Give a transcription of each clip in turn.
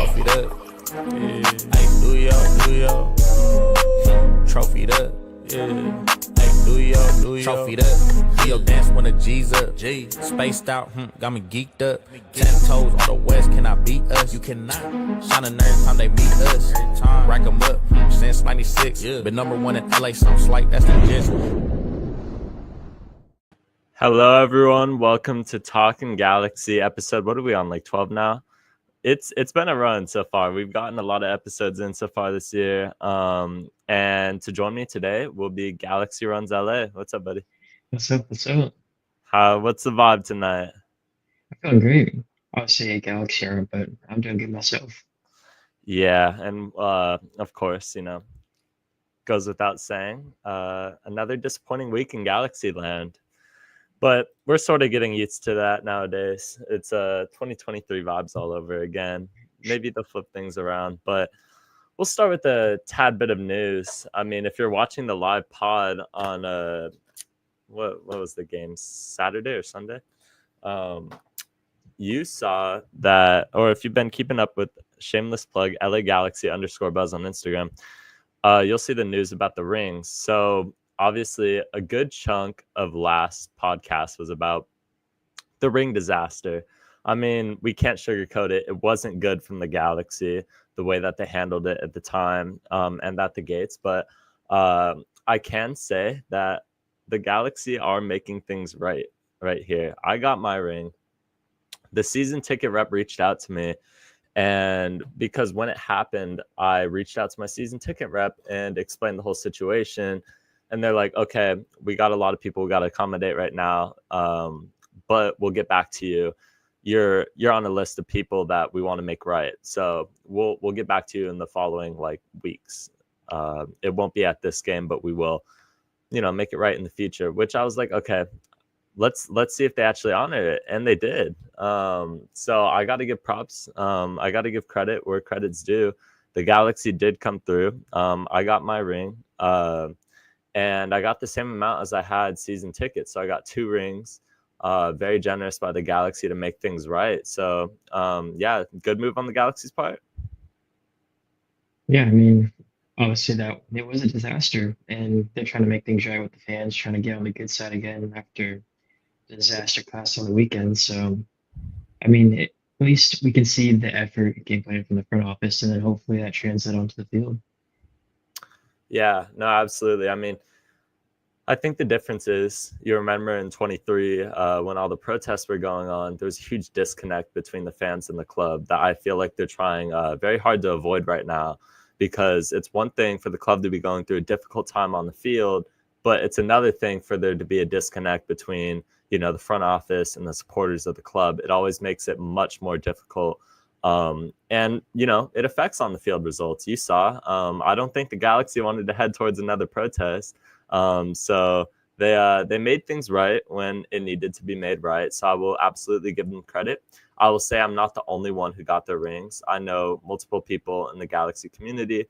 trophied up. Yeah. Hey, do yo. Trophied up. Yeah. Hey, do yo. Trophied up. Yo, dance when the G's up. G. Spaced out, got me geeked up. 10 toes on the west, cannot beat us. You cannot. Shining every time they meet us. Rack 'em up, since 96. Been number one in LA, something slight, that's the gist. Hello, everyone. Welcome to Talkin Galaxy episode. What are we on? Like 12 now? It's been a run so far. We've gotten a lot of episodes in so far this year. And to join me today will be Galaxy Runs LA. What's up, buddy? What's up? What's up? What's the vibe tonight? I feel great. Obviously a Galaxy era, but I'm doing good myself. Yeah, and of course, goes without saying, another disappointing week in Galaxy Land. But we're sort of getting used to that nowadays. It's 2023 vibes all over again. Maybe they'll flip things around, but we'll start with a tad bit of news. I mean, if you're watching the live pod on what was the game, Saturday or Sunday? You saw that, or if you've been keeping up with shameless plug LA Galaxy _buzz on Instagram, you'll see the news about the rings. So obviously, a good chunk of last podcast was about the ring disaster. I mean, we can't sugarcoat it. It wasn't good from the Galaxy, the way that they handled it at the time and at the gates. But I can say that the Galaxy are making things right here. I got my ring. The season ticket rep reached out to me. And because when it happened, I reached out to my season ticket rep and explained the whole situation. And they're like, okay, we got a lot of people we got to accommodate right now, but we'll get back to you. You're on a list of people that we want to make right. So we'll get back to you in the following weeks. It won't be at this game, but we will, make it right in the future. Which I was like, okay, let's see if they actually honor it, and they did. So I got to give props. I got to give credit where credit's due. The Galaxy did come through. I got my ring. And I got the same amount as I had season tickets. So I got 2 rings. Very generous by the Galaxy to make things right. So, yeah, good move on the Galaxy's part. Yeah, I mean, obviously that it was a disaster, and they're trying to make things right with the fans, trying to get on the good side again after the disaster passed on the weekend. So, I mean, at least we can see the effort, game plan from the front office, and then hopefully that translates onto the field. Yeah, no, absolutely. I mean, I think the difference is, you remember in 23, when all the protests were going on, there was a huge disconnect between the fans and the club that I feel like they're trying very hard to avoid right now, because it's one thing for the club to be going through a difficult time on the field, but it's another thing for there to be a disconnect between, the front office and the supporters of the club. It always makes it much more difficult. And it affects on the field results. You saw, I don't think the Galaxy wanted to head towards another protest. So they made things right when it needed to be made right. So I will absolutely give them credit. I will say I'm not the only one who got their rings. I know multiple people in the Galaxy community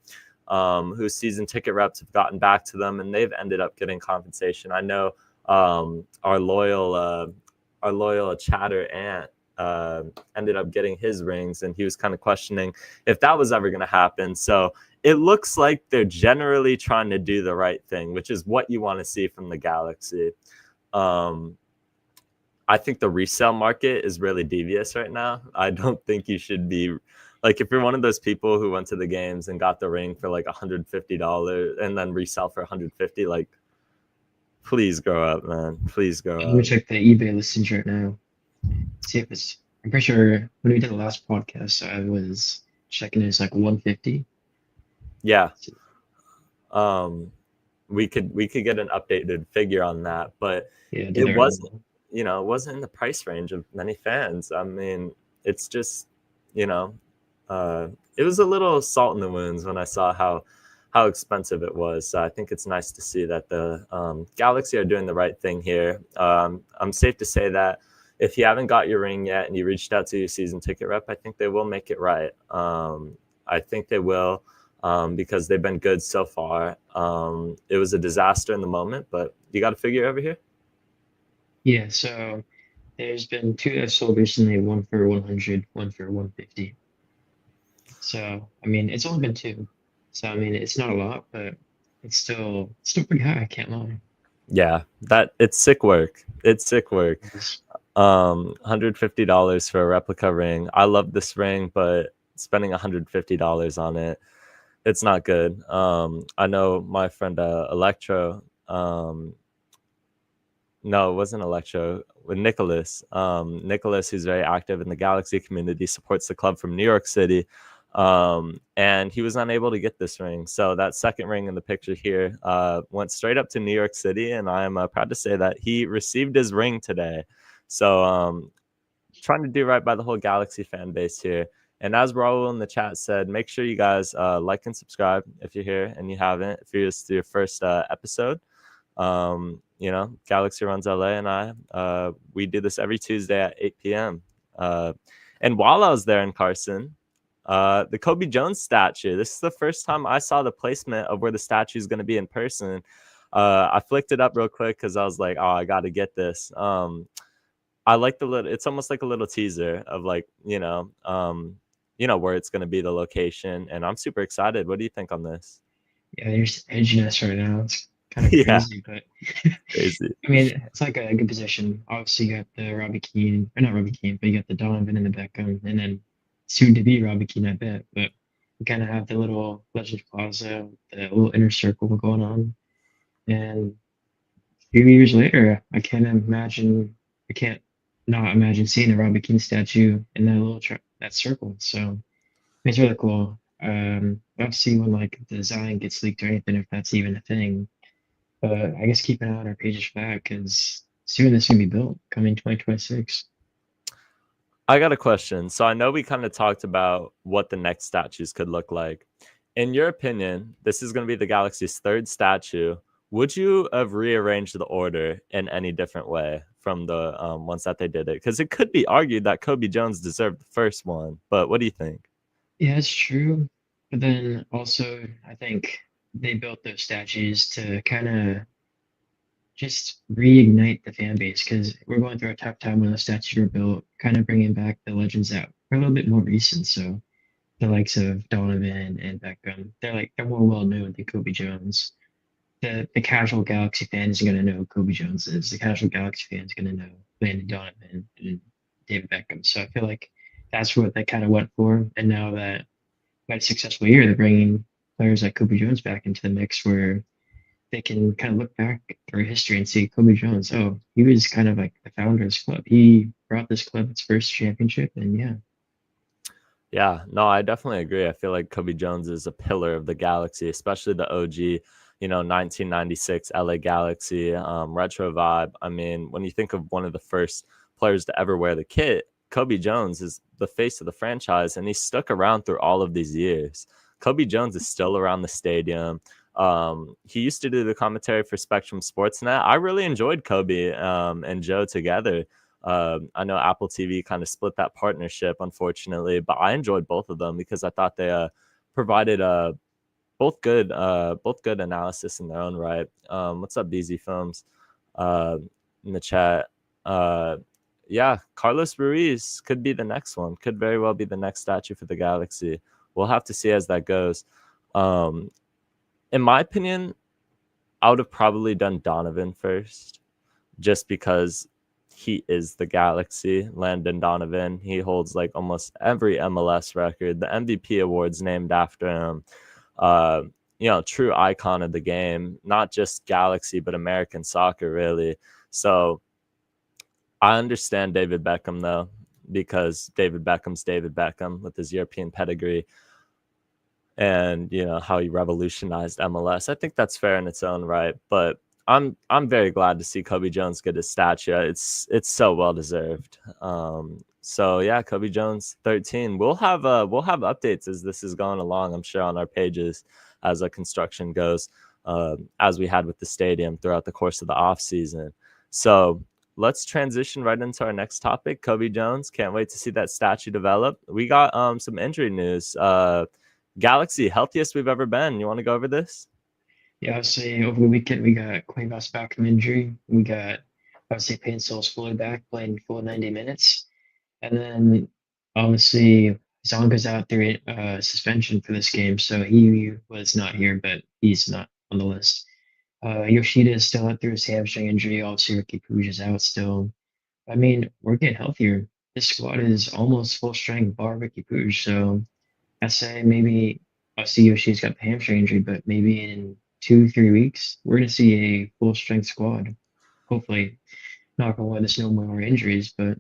whose season ticket reps have gotten back to them, and they've ended up getting compensation. I know our loyal chatter Ant ended up getting his rings, and he was kind of questioning if that was ever going to happen. So it looks like they're generally trying to do the right thing, which is what you want to see from the Galaxy. I think the resale market is really devious right now. I don't think you should be if you're one of those people who went to the games and got the ring for $150 and then resell for $150, please grow up, man. Please grow up. Let me check the eBay listings right now. See if it's. I'm pretty sure when we did the last podcast, I was checking it's like 150. Yeah. We could get an updated figure on that, but Yeah, it wasn't, it wasn't in the price range of many fans. I mean, it's just, it was a little salt in the wounds when I saw how expensive it was. So I think it's nice to see that the Galaxy are doing the right thing here. I'm safe to say that if you haven't got your ring yet and you reached out to your season ticket rep, I think they will make it right. I think they will, because they've been good so far. It was a disaster in the moment, but you got a figure over here? Yeah, so there's been 2 that sold recently, one for 100, one for 150. So I mean, it's only been two. So I mean, it's not a lot, but it's still pretty high. I can't lie. Yeah, that it's sick work. It's sick work. It's- $150 for a replica ring. I love this ring, but spending $150 on it, it's not good. I know my friend Electro. No, it wasn't Electro. With Nicholas. Nicholas, who's very active in the Galaxy community, supports the club from New York City. And he was unable to get this ring. So that second ring in the picture here went straight up to New York City, and I am proud to say that he received his ring today. So trying to do right by the whole Galaxy fan base here. And as Raul in the chat said, make sure you guys like and subscribe if you're here and you haven't. If it's your first episode, Galaxy Runs LA and I, we do this every Tuesday at 8 p.m. And while I was there in Carson, the Kobe Jones statue, this is the first time I saw the placement of where the statue is going to be in person. I flicked it up real quick because I was like, oh, I got to get this. I like the little, it's almost like a little teaser of like, where it's going to be, the location. And I'm super excited. What do you think on this? Yeah, there's edginess right now. It's kind of Yeah, crazy, but crazy. I mean, it's like a good position. Obviously, you got the Robbie Keane, or not Robbie Keane, but you got the Donovan and the Beckham, and then soon to be Robbie Keane, I bet. But you kind of have the little Legend Plaza, the little inner circle going on. And a few years later, I can't not imagine seeing a Robbie Keane statue in that that circle. So it's really cool. We'll have to see when like the design gets leaked or anything, if that's even a thing. But I guess keep an eye on our pages for that because soon this is gonna be built coming 2026. I got a question. So I know we kind of talked about what the next statues could look like. In your opinion, this is going to be the Galaxy's third statue. Would you have rearranged the order in any different way from the ones that they did it? Because it could be argued that Kobe Jones deserved the first one. But what do you think? Yeah, it's true. But then also, I think they built those statues to kind of just reignite the fan base because we're going through a tough time when the statues were built, kind of bringing back the legends that are a little bit more recent. So the likes of Donovan and Beckham, they're more well known than Kobe Jones. The casual Galaxy fan isn't gonna know who Kobe Jones is. The casual Galaxy fan is gonna know Landon Donovan and David Beckham. So I feel like that's what they kind of went for. And now that we had a successful year, they're bringing players like Kobe Jones back into the mix where they can kind of look back through history and see Kobe Jones. Oh, he was kind of like the founder of this club. He brought this club its first championship, and yeah. Yeah, no, I definitely agree. I feel like Kobe Jones is a pillar of the Galaxy, especially the OG, 1996 LA Galaxy retro vibe. I mean, when you think of one of the first players to ever wear the kit, Kobe Jones is the face of the franchise, and he stuck around through all of these years. Kobe Jones is still around the stadium. He used to do the commentary for Spectrum Sportsnet. I really enjoyed Kobe and Joe together. I know Apple TV kind of split that partnership, unfortunately, but I enjoyed both of them because I thought they provided both good analysis in their own right. What's up, BZ Films? In the chat. Yeah, Carlos Ruiz could be the next one. Could very well be the next statue for the Galaxy. We'll have to see as that goes. In my opinion, I would have probably done Donovan first, just because he is the Galaxy. Landon Donovan, he holds like almost every MLS record. The MVP award's named after him. True icon of the game, not just Galaxy, but American soccer, really. So I understand David Beckham, though, because David Beckham's David Beckham with his European pedigree and, how he revolutionized MLS. I think that's fair in its own right. But I'm very glad to see Kobe Jones get his statue. It's so well deserved. So yeah, Kobe Jones 13. We'll have updates as this is going along, I'm sure, on our pages as a construction goes, as we had with the stadium throughout the course of the off season. So let's transition right into our next topic. Kobe Jones. Can't wait to see that statue develop. We got some injury news. Galaxy, healthiest we've ever been. You want to go over this? Yeah, obviously over the weekend we got Quavas back from injury. We got obviously Payne Souls fully back, playing full 90 minutes. And then obviously Zonga's out through suspension for this game, so he was not here, but he's not on the list. Yoshida is still out through his hamstring injury. Obviously, Ricky Pooge is out still. I mean, we're getting healthier. This squad is almost full strength, bar Ricky Pooge. So I say maybe obviously Yoshida's got the hamstring injury, but maybe in 2, 3 weeks, we're gonna see a full strength squad. Hopefully, knock on wood, there's no more injuries, but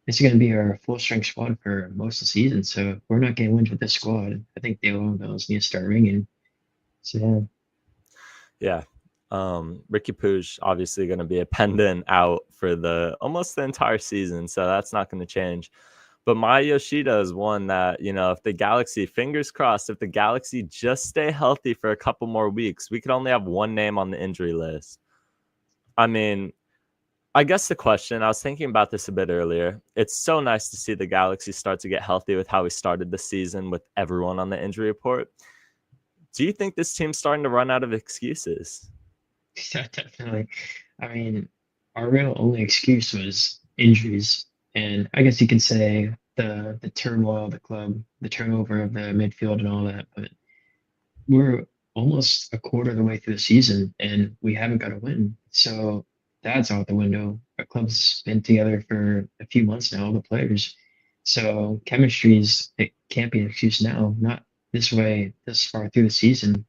this is going to be our full strength squad for most of the season. So if we're not getting wins with this squad, I think the alarm bells need to start ringing. So Yeah. Ricky Pooge obviously going to be a pendant out for almost the entire season, so that's not going to change. But Maya Yoshida is one that, if the Galaxy, fingers crossed, if the Galaxy just stay healthy for a couple more weeks, we could only have one name on the injury list. I mean, I guess the question, I was thinking about this a bit earlier. It's so nice to see the Galaxy start to get healthy with how we started the season with everyone on the injury report. Do you think this team's starting to run out of excuses? yeah, definitely. I mean, our real only excuse was injuries, and I guess you can say the turmoil of the club, the turnover of the midfield, and all that. But we're almost a quarter of the way through the season, and we haven't got a win. So that's out the window. Our club's been together for a few months now, all the players. So it can't be an excuse now. Not this way, this far through the season.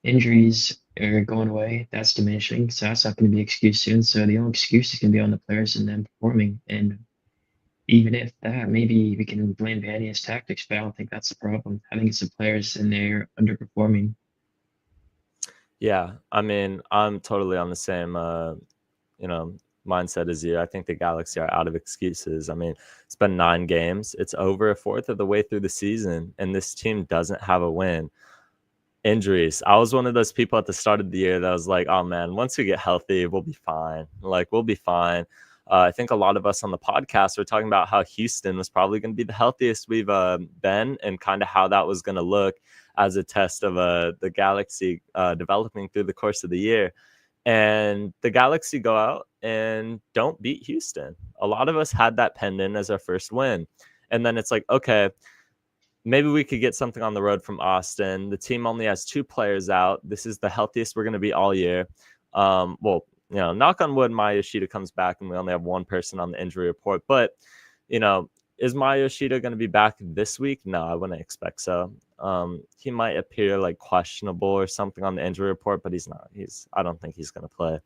Injuries are going away. That's diminishing. So that's not going to be an excuse soon. So the only excuse is going to be on the players and them performing. And even if that, maybe we can blame Vanney's tactics, but I don't think that's the problem. I think it's the players and they're underperforming. Yeah, I mean, I'm totally on the same, mindset as you. I think the Galaxy are out of excuses. I mean, it's been 9 games. It's over a fourth of the way through the season, and this team doesn't have a win. Injuries. I was one of those people at the start of the year that was like, oh man, once we get healthy, we'll be fine. Like, we'll be fine. I think a lot of us on the podcast were talking about how Houston was probably going to be the healthiest we've been, and kind of how that was going to look as a test of the Galaxy developing through the course of the year. And the Galaxy go out and don't beat Houston. A lot of us had that pendant as our first win. And then it's like, okay, maybe we could get something on the road from Austin. The team only has 2 players out. This is the healthiest we're going to be all year. Well, knock on wood, Maya Yoshida comes back and we only have 1 person on the injury report. But, is Maya Yoshida going to be back this week? No, I wouldn't expect so. He might appear like questionable or something on the injury report, but he's not. I don't think he's going to play.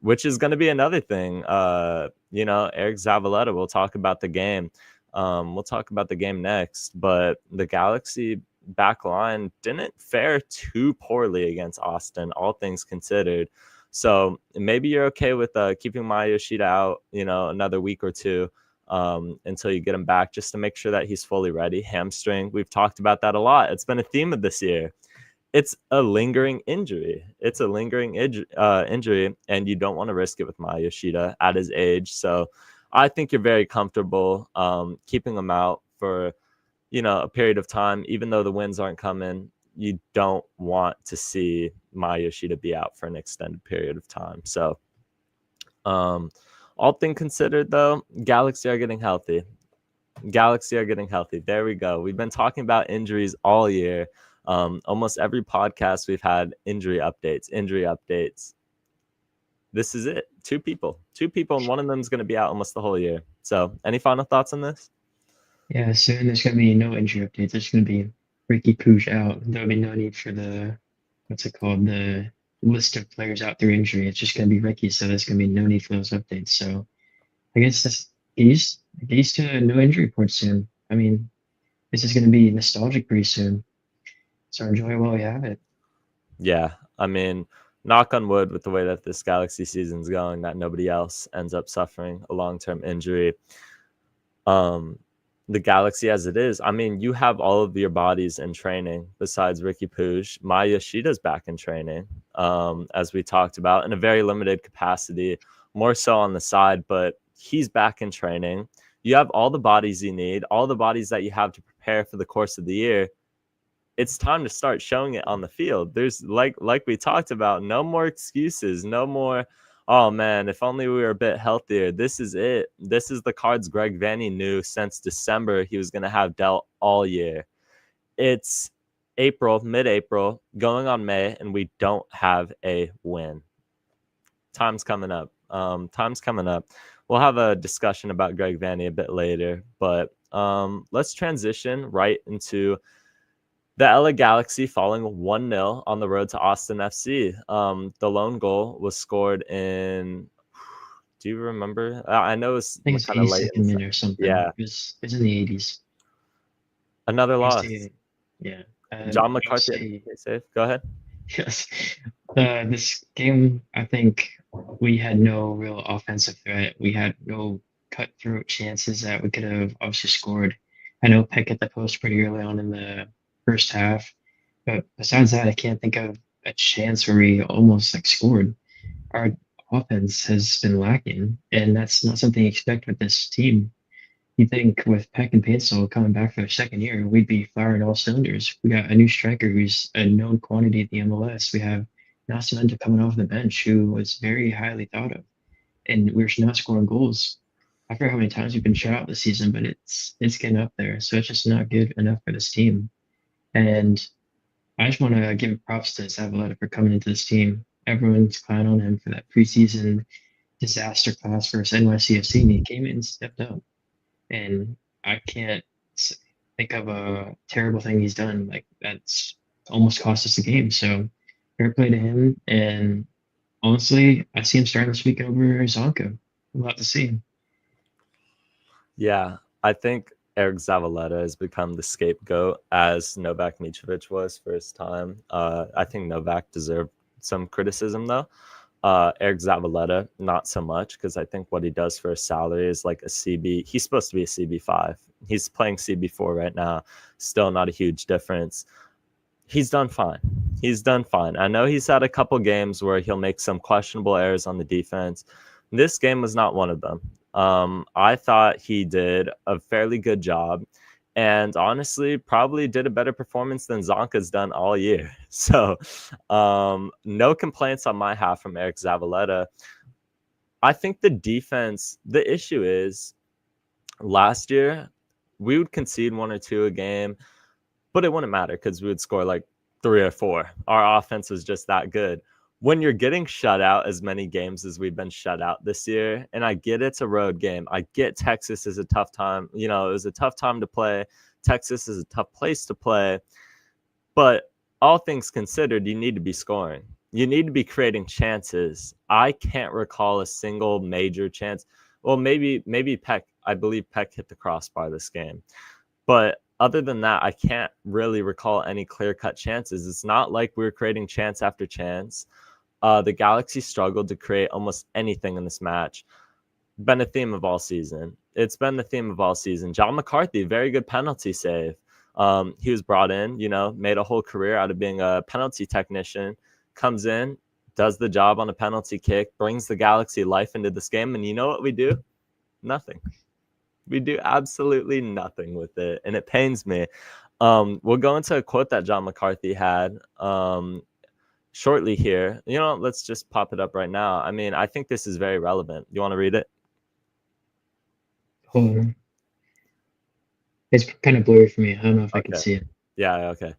Which is going to be another thing. Eric Zavaleta will talk about the game. We'll talk about the game next, but the Galaxy back line didn't fare too poorly against Austin, all things considered. So maybe you're okay with keeping Maya Yoshida out, another week or two until you get him back, just to make sure that he's fully ready. Hamstring, we've talked about that a lot. It's been a theme of this year. It's a lingering injury. It's a lingering injury, and you don't want to risk it with Maya Yoshida at his age. So I think you're very comfortable keeping him out for, a period of time, even though the wins aren't coming. You don't want to see Maya Yoshida be out for an extended period of time. So all things considered, though, Galaxy are getting healthy. There we go. We've been talking about injuries all year. Almost every podcast we've had injury updates. This is it. 2 people, and one of them is going to be out almost the whole year. So any final thoughts on this? Yeah, soon there's going to be no injury updates. There's going to be Ricky Pooge out. There'll be no need for the list of players out through injury. It's just going to be Ricky, so there's going to be no need for those updates. So I guess get used to no injury reports soon. I mean, this is going to be nostalgic pretty soon. So enjoy while we have it. Yeah, I mean, knock on wood, with the way that this Galaxy season's going, that nobody else ends up suffering a long-term injury. The Galaxy as it is, I mean, you have all of your bodies in training besides Ricky Pooge. Maya Yoshida's back in training, as we talked about, in a very limited capacity, more so on the side, but he's back in training. You have all the bodies you need, all the bodies that you have to prepare for the course of the year. It's time to start showing it on the field. There's like we talked about, no more excuses, no more, Oh man, if only we were a bit healthier. This is it. This is the cards Greg Vanney knew since December he was going to have dealt all year. It's April, mid-April, going on May, and we don't have a win. Time's coming up. Time's coming up. We'll have a discussion about Greg Vanney a bit later, but let's transition right into the LA Galaxy falling 1-0 on the road to Austin FC. The lone goal was scored in. Do you remember? I know it's I think it's kind of late. 82nd minute or something. Yeah. It was in the 80s. Another loss. Yeah. John McCarthy. Safe. Go ahead. Yes. This game, I think we had no real offensive threat. We had no cutthroat chances that we could have obviously scored. I know Peck hit the post pretty early on in the first half, but besides that, I can't think of a chance where we almost like scored. Our offense has been lacking, and that's not something you expect with this team. You think with Peck and Pencil coming back for their second year, we'd be firing all cylinders. We got a new striker who's a known quantity at the MLS. We have Nascimento coming off the bench, who was very highly thought of, and we're not scoring goals. I forget how many times we've been shut out this season, but it's getting up there. So it's just not good enough for this team. And I just want to give props to Zavaleta for coming into this team. Everyone's clowning on him for that preseason disaster class versus NYCFC, and he came in and stepped up. And I can't think of a terrible thing he's done. Like, that's almost cost us the game. So fair play to him. And honestly, I see him starting this week over Zonka. We'll have to see. Yeah, I think Eric Zavaleta has become the scapegoat as Novak Mitrovic was for his time. I think Novak deserved some criticism, though. Eric Zavaleta, not so much, because I think what he does for a salary is like a CB. He's supposed to be a CB5. He's playing CB4 right now. Still not a huge difference. He's done fine. He's done fine. I know he's had a couple games where he'll make some questionable errors on the defense. This game was not one of them. I thought he did a fairly good job, and honestly probably did a better performance than Zonka's done all year. So no complaints on my half from Eric Zavaleta. I think the defense, the issue is last year we would concede 1 or 2 a game, but it wouldn't matter because we would score like 3 or 4. Our offense was just that good. When you're getting shut out as many games as we've been shut out this year, and I get it's a road game. I get Texas is a tough time. You know, it was a tough time to play. Texas is a tough place to play. But all things considered, you need to be scoring. You need to be creating chances. I can't recall a single major chance. Well, maybe Peck. I believe Peck hit the crossbar this game. But other than that, I can't really recall any clear-cut chances. It's not like we were creating chance after chance. The Galaxy struggled to create almost anything in this match. Been a theme of all season. It's been the theme of all season. John McCarthy, very good penalty save. He was brought in, made a whole career out of being a penalty technician, comes in, does the job on a penalty kick, brings the Galaxy life into this game. And you know what we do? Nothing. We do absolutely nothing with it, and it pains me. We'll go into a quote that John McCarthy had shortly here. Let's just pop it up right now. I mean, I think this is very relevant. You want to read it? Hold on. It's kind of blurry for me. I don't know if I can see it. Yeah, okay.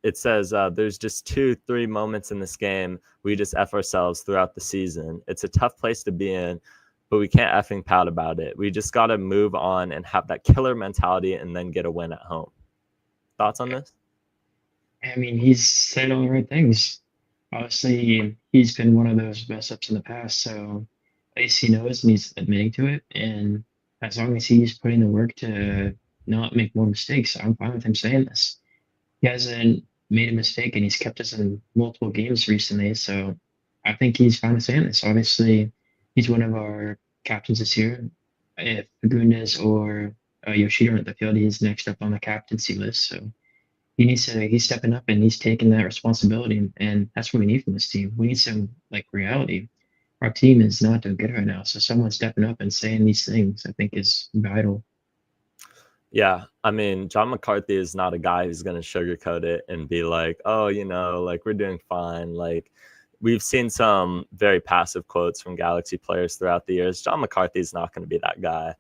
It says, there's just 2-3 moments in this game we just F ourselves throughout the season. It's a tough place to be in, but we can't effing pout about it. We just got to move on and have that killer mentality and then get a win at home. Thoughts on this? I mean, he's said all the right things. Obviously, he's been one of those mess ups in the past, so at least he knows and he's admitting to it. And as long as he's putting the work to not make more mistakes, I'm fine with him saying this. He hasn't made a mistake, and he's kept us in multiple games recently, so I think he's fine with saying this. Obviously, he's one of our captains this year. If Fagundes or Yoshida are at the field, he's next up on the captaincy list. So he's stepping up and he's taking that responsibility. And that's what we need from this team. We need some reality. Our team is not doing good right now. So someone stepping up and saying these things, I think, is vital. Yeah, I mean, John McCarthy is not a guy who's going to sugarcoat it and be like, oh, we're doing fine. we've seen some very passive quotes from Galaxy players throughout the years. John McCarthy's not going to be that guy.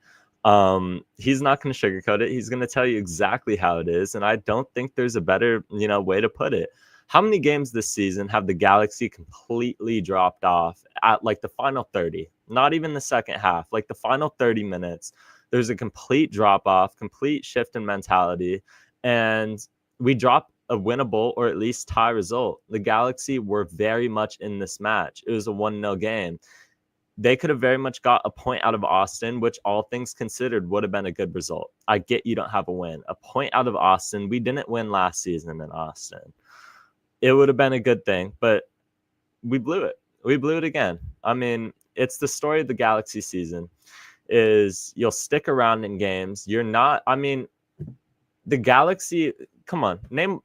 He's not going to sugarcoat it. He's going to tell you exactly how it is. And I don't think there's a better, way to put it. How many games this season have the Galaxy completely dropped off at like the final 30? Not even the second half, like the final 30 minutes. There's a complete drop off, complete shift in mentality. And we drop a winnable or at least tie result. The Galaxy were very much in this match. It was a 1-0 game. They could have very much got a point out of Austin, which all things considered would have been a good result. I get you don't have a win. A point out of Austin. We didn't win last season in Austin. It would have been a good thing, but we blew it. We blew it again. I mean, it's the story of the Galaxy season is you'll stick around in games. You're not, I mean, the Galaxy, come on, name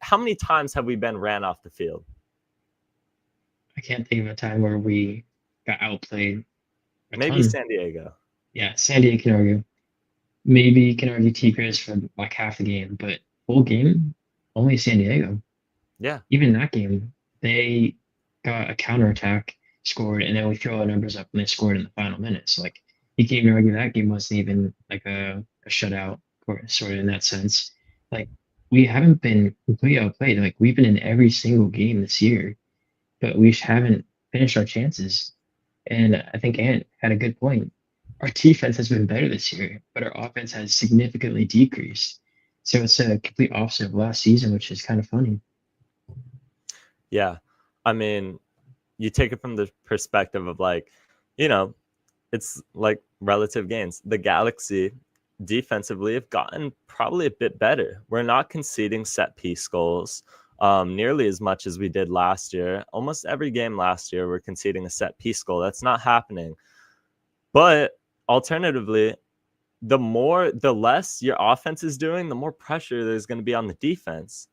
how many times have we been ran off the field? I can't think of a time where we got outplayed. Maybe San Diego. Yeah, San Diego can argue. Maybe you can argue Tigres for like half the game, but whole game, only San Diego. Yeah. Even that game, they got a counterattack, scored, and then we throw our numbers up and they scored in the final minutes. So, like, you can't even argue that game wasn't even like a shutout, sort of in that sense. Like, we haven't been completely outplayed. Like, we've been in every single game this year, but we haven't finished our chances. And I think Ant had a good point. Our defense has been better this year, but our offense has significantly decreased. So it's a complete opposite of last season, which is kind of funny. Yeah. I mean, you take it from the perspective of like, it's like relative gains. The Galaxy defensively have gotten probably a bit better. We're not conceding set piece goals nearly as much as we did last year. Almost every game last year, we're conceding a set piece goal. That's not happening. But alternatively, the less your offense is doing, the more pressure there's going to be on the defense.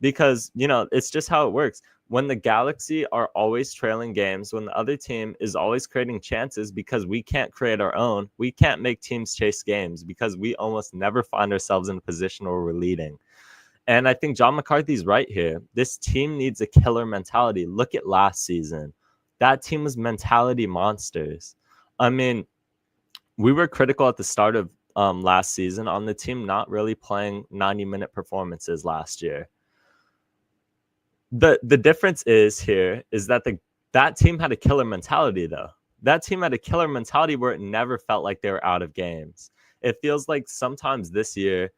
Because, it's just how it works. When the Galaxy are always trailing games, when the other team is always creating chances because we can't create our own, we can't make teams chase games because we almost never find ourselves in a position where we're leading. And I think John McCarthy's right here. This team needs a killer mentality. Look at last season. That team was mentality monsters. I mean, we were critical at the start of last season on the team not really playing 90-minute performances last year. The difference is that that team had a killer mentality, though. That team had a killer mentality where it never felt like they were out of games. It feels like sometimes this year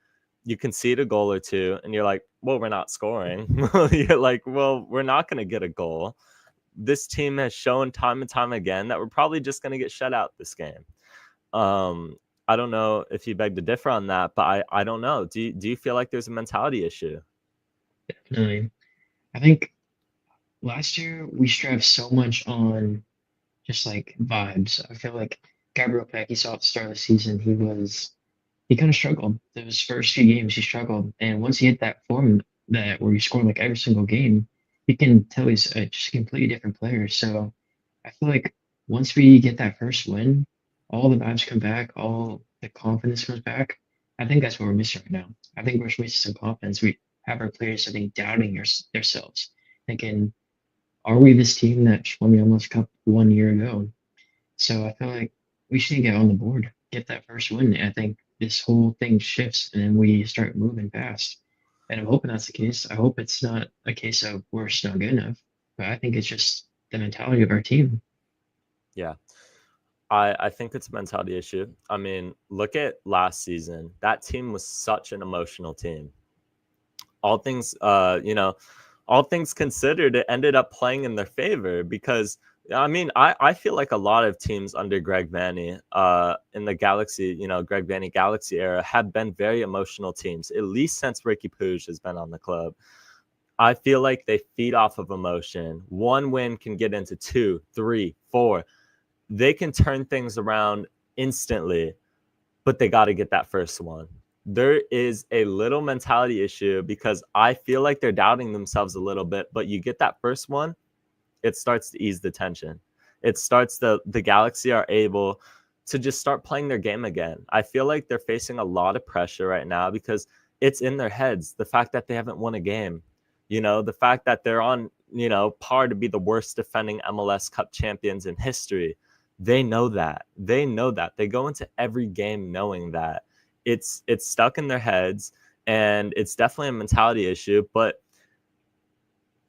you concede a goal or two and you're like, well, we're not scoring. You're like, well, we're not going to get a goal. This team has shown time and time again that we're probably just going to get shut out this game. I don't know if you beg to differ on that, but I don't know. Do you feel like there's a mentality issue? Definitely. I think last year we strived so much on just like vibes. I feel like Gabriel Peck, you saw at the start of the season, he kind of struggled. Those first few games, he struggled. And once he hit that form where he scored like every single game, you can tell he's just a completely different player. So I feel like once we get that first win, all the vibes come back, all the confidence comes back. I think that's what we're missing right now. I think we're missing some confidence. We have our players, I think, doubting themselves, thinking, are we this team that won the almost cup 1 year ago? So I feel like we should get on the board, get that first win. And I think this whole thing shifts and then we start moving fast. And I'm hoping that's the case. I hope it's not a case of we're just not good enough, but I think it's just the mentality of our team. Yeah. I think it's a mentality issue. I mean, look at last season. That team was such an emotional team. All things, all things considered, it ended up playing in their favor because, I mean, I feel like a lot of teams under Greg Vanney in the Galaxy, Greg Vanney Galaxy era have been very emotional teams, at least since Ricky Pooge has been on the club. I feel like they feed off of emotion. One win can get into 2, 3, 4. They can turn things around instantly, but they got to get that first one. There is a little mentality issue because I feel like they're doubting themselves a little bit, but you get that first one, it starts to ease the tension. It starts the Galaxy are able to just start playing their game again. I feel like they're facing a lot of pressure right now because it's in their heads. The fact that they haven't won a game, the fact that they're on par to be the worst defending MLS Cup champions in history. They know that. They go into every game knowing that. It's stuck in their heads, and it's definitely a mentality issue. But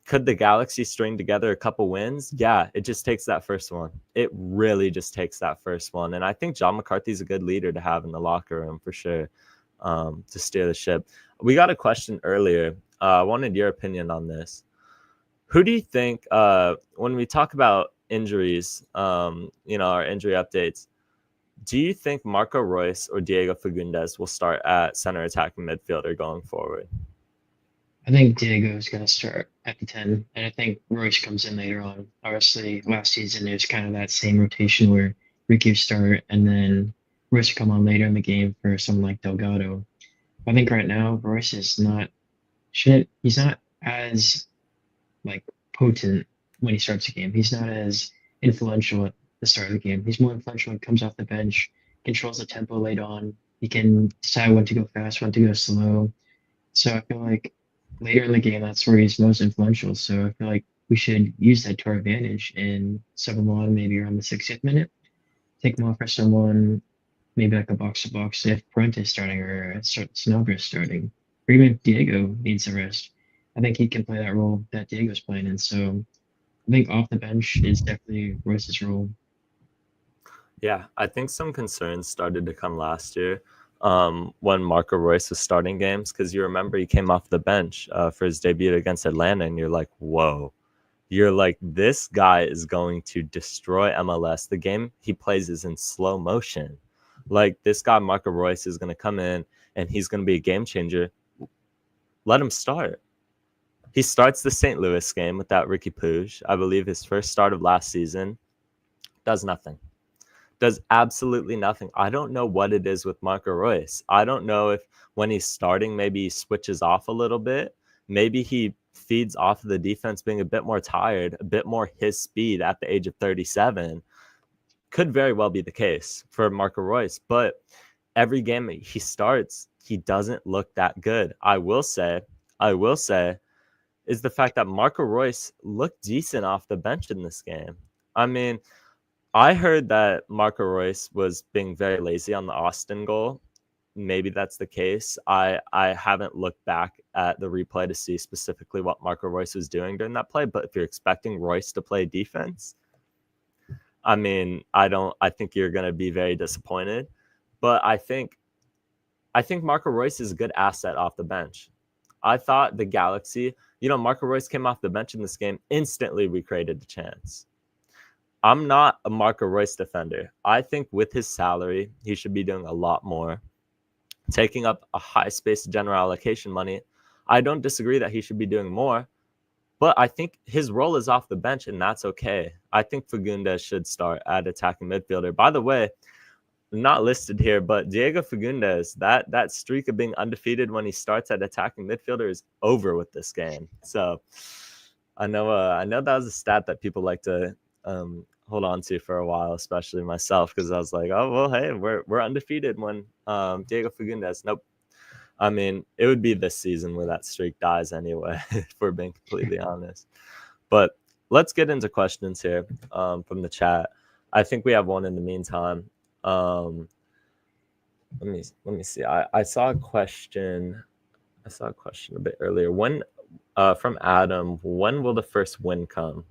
could the Galaxy string together a couple wins? Yeah, it just takes that first one. It really just takes that first one. And I think John McCarthy's a good leader to have in the locker room for sure, to steer the ship. We got a question earlier. I wanted your opinion on this. Who do you think, when we talk about injuries, our injury updates, do you think Marco Royce or Diego Fagundes will start at center attacking midfielder going forward? I think Diego is going to start at the 10, and I think Royce comes in later on. Obviously, last season it was kind of that same rotation where Ricky would start, and then Royce would come on later in the game for someone like Delgado. I think right now Royce is not he's not as like potent when he starts a game. He's not as influential at the start of the game. He's more influential when he comes off the bench, controls the tempo late on. He can decide when to go fast, when to go slow. So I feel like later in the game, that's where he's most influential. So I feel like we should use that to our advantage and sub him on maybe around the 60th minute. Take him off for someone, maybe like a box to box if Parente is starting or Snobber is starting. Or even if Diego needs a rest. I think he can play that role that Diego's playing in. So I think off the bench is definitely Royce's role. Yeah, I think some concerns started to come last year when Marco Royce was starting games, because you remember he came off the bench for his debut against Atlanta, and you're like, whoa. You're like, this guy is going to destroy MLS. The game he plays is in slow motion. Like, this guy, Marco Royce, is going to come in, and he's going to be a game changer. Let him start. He starts the St. Louis game without Ricky Pooge. I believe his first start of last season. Does nothing. Does absolutely nothing. I don't know what it is with Marco Royce. I don't know if when he's starting, maybe he switches off a little bit. Maybe he feeds off of the defense being a bit more tired, a bit more his speed at the age of 37. Could very well be the case for Marco Royce. But every game he starts, he doesn't look that good. I will say, is the fact that Marco Royce looked decent off the bench in this game. I mean, I heard that Marco Royce was being very lazy on the Austin goal. Maybe that's the case. I haven't looked back at the replay to see specifically what Marco Royce was doing during that play, but if you're expecting Royce to play defense, I mean, I think you're going to be very disappointed. But I think Marco Royce is a good asset off the bench. I thought the Galaxy, Marco Royce came off the bench in this game. Instantly, we created the chance. I'm not a Marco Royce defender. I think with his salary, he should be doing a lot more. Taking up a high space general allocation money, I don't disagree that he should be doing more. But I think his role is off the bench, and that's okay. I think Fagundes should start at attacking midfielder. By the way, not listed here, but Diego Fagundes, that streak of being undefeated when he starts at attacking midfielder is over with this game. So I know that was a stat that people like to hold on to for a while, especially myself, because I was like, oh well, hey, we're undefeated when Diego Fagundes. Nope. I mean, it would be this season where that streak dies anyway, if we're being completely honest. But let's get into questions here from the chat. I think we have one in the meantime. Let me see. I saw a question. A bit earlier. When from Adam, when will the first win come?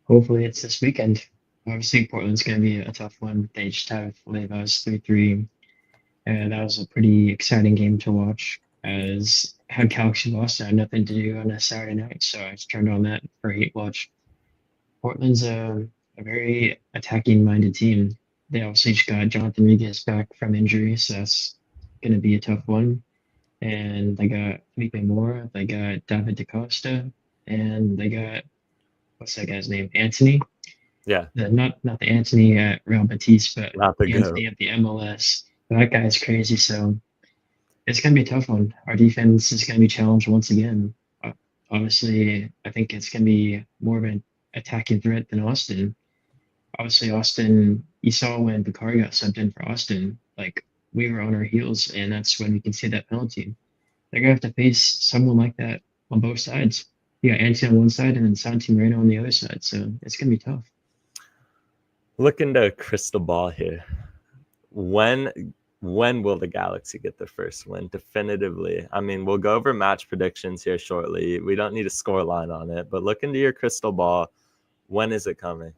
Hopefully it's this weekend. Obviously Portland's going to be a tough one. They just have Leva's 3-3. And that was a pretty exciting game to watch, as had Galaxy lost, I had nothing to do on a Saturday night, so I just turned on that for a hate watch. Portland's a very attacking-minded team. They obviously just got Jonathan Rodriguez back from injury, so that's going to be a tough one. And they got Felipe Mora, they got David DaCosta, and they got, what's that guy's name? Anthony? Yeah. Not the Anthony at Real Betis, but Not the Anthony at the MLS. That guy's crazy, so it's going to be a tough one. Our defense is going to be challenged once again. Obviously, I think it's going to be more of an attacking threat than Austin. Obviously, Austin, you saw when Bakari got subbed in for Austin, like, we were on our heels, and that's when we can see that penalty. They're going to have to face someone like that on both sides. you got Anti on one side and then Santi Moreno on the other side. So it's gonna be tough. Look into a crystal ball here. When will the Galaxy get their first win definitively? I mean, we'll go over match predictions here shortly. We don't need a score line on it, but look into your crystal ball. When is it coming?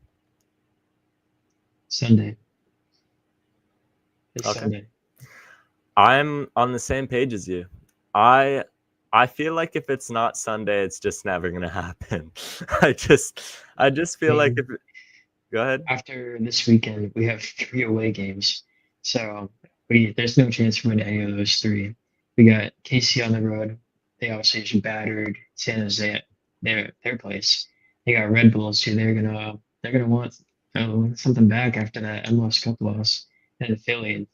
Sunday. It's Okay. Sunday. I'm on the same page as you. I feel like if it's not Sunday, it's just never gonna happen. I just feel like if go ahead. After this weekend, we have 3 away games, so there's no chance for winning any of those 3. We got KC on the road. They obviously just battered San Jose at their place. They got Red Bulls who they're gonna want something back after that MLS Cup loss. And Philly's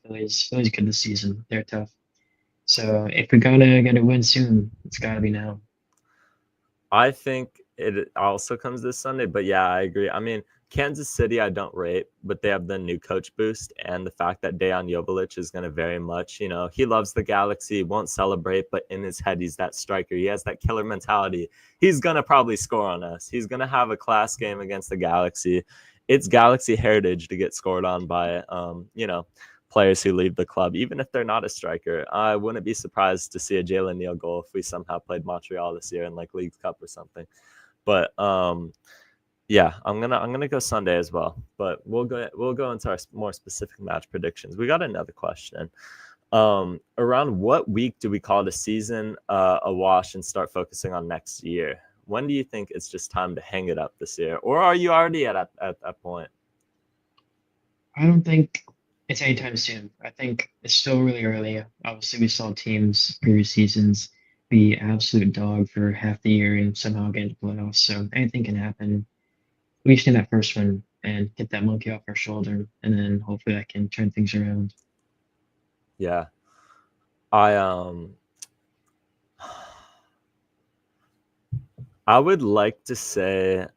good this season. They're tough. So if we gotta win soon, it's gotta be now. I think it also comes this Sunday, but yeah, I agree. I mean, Kansas City, I don't rate, but they have the new coach boost and the fact that Dejan Jovic is going to very much, he loves the Galaxy, won't celebrate, but in his head, he's that striker. He has that killer mentality. He's going to probably score on us. He's going to have a class game against the Galaxy. It's Galaxy heritage to get scored on by, players who leave the club, even if they're not a striker. I wouldn't be surprised to see a Jalen Neal goal if we somehow played Montreal this year in like League Cup or something. But yeah, I'm gonna go Sunday as well. But we'll go into our more specific match predictions. We got another question. Around what week do we call the season a wash and start focusing on next year? When do you think it's just time to hang it up this year, or are you already at that point? I don't think it's anytime soon. I think it's still really early. Obviously, we saw teams previous seasons be absolute dog for half the year and somehow get into playoffs. So anything can happen. We just need that first one and get that monkey off our shoulder, and then hopefully that can turn things around. Yeah, I would like to say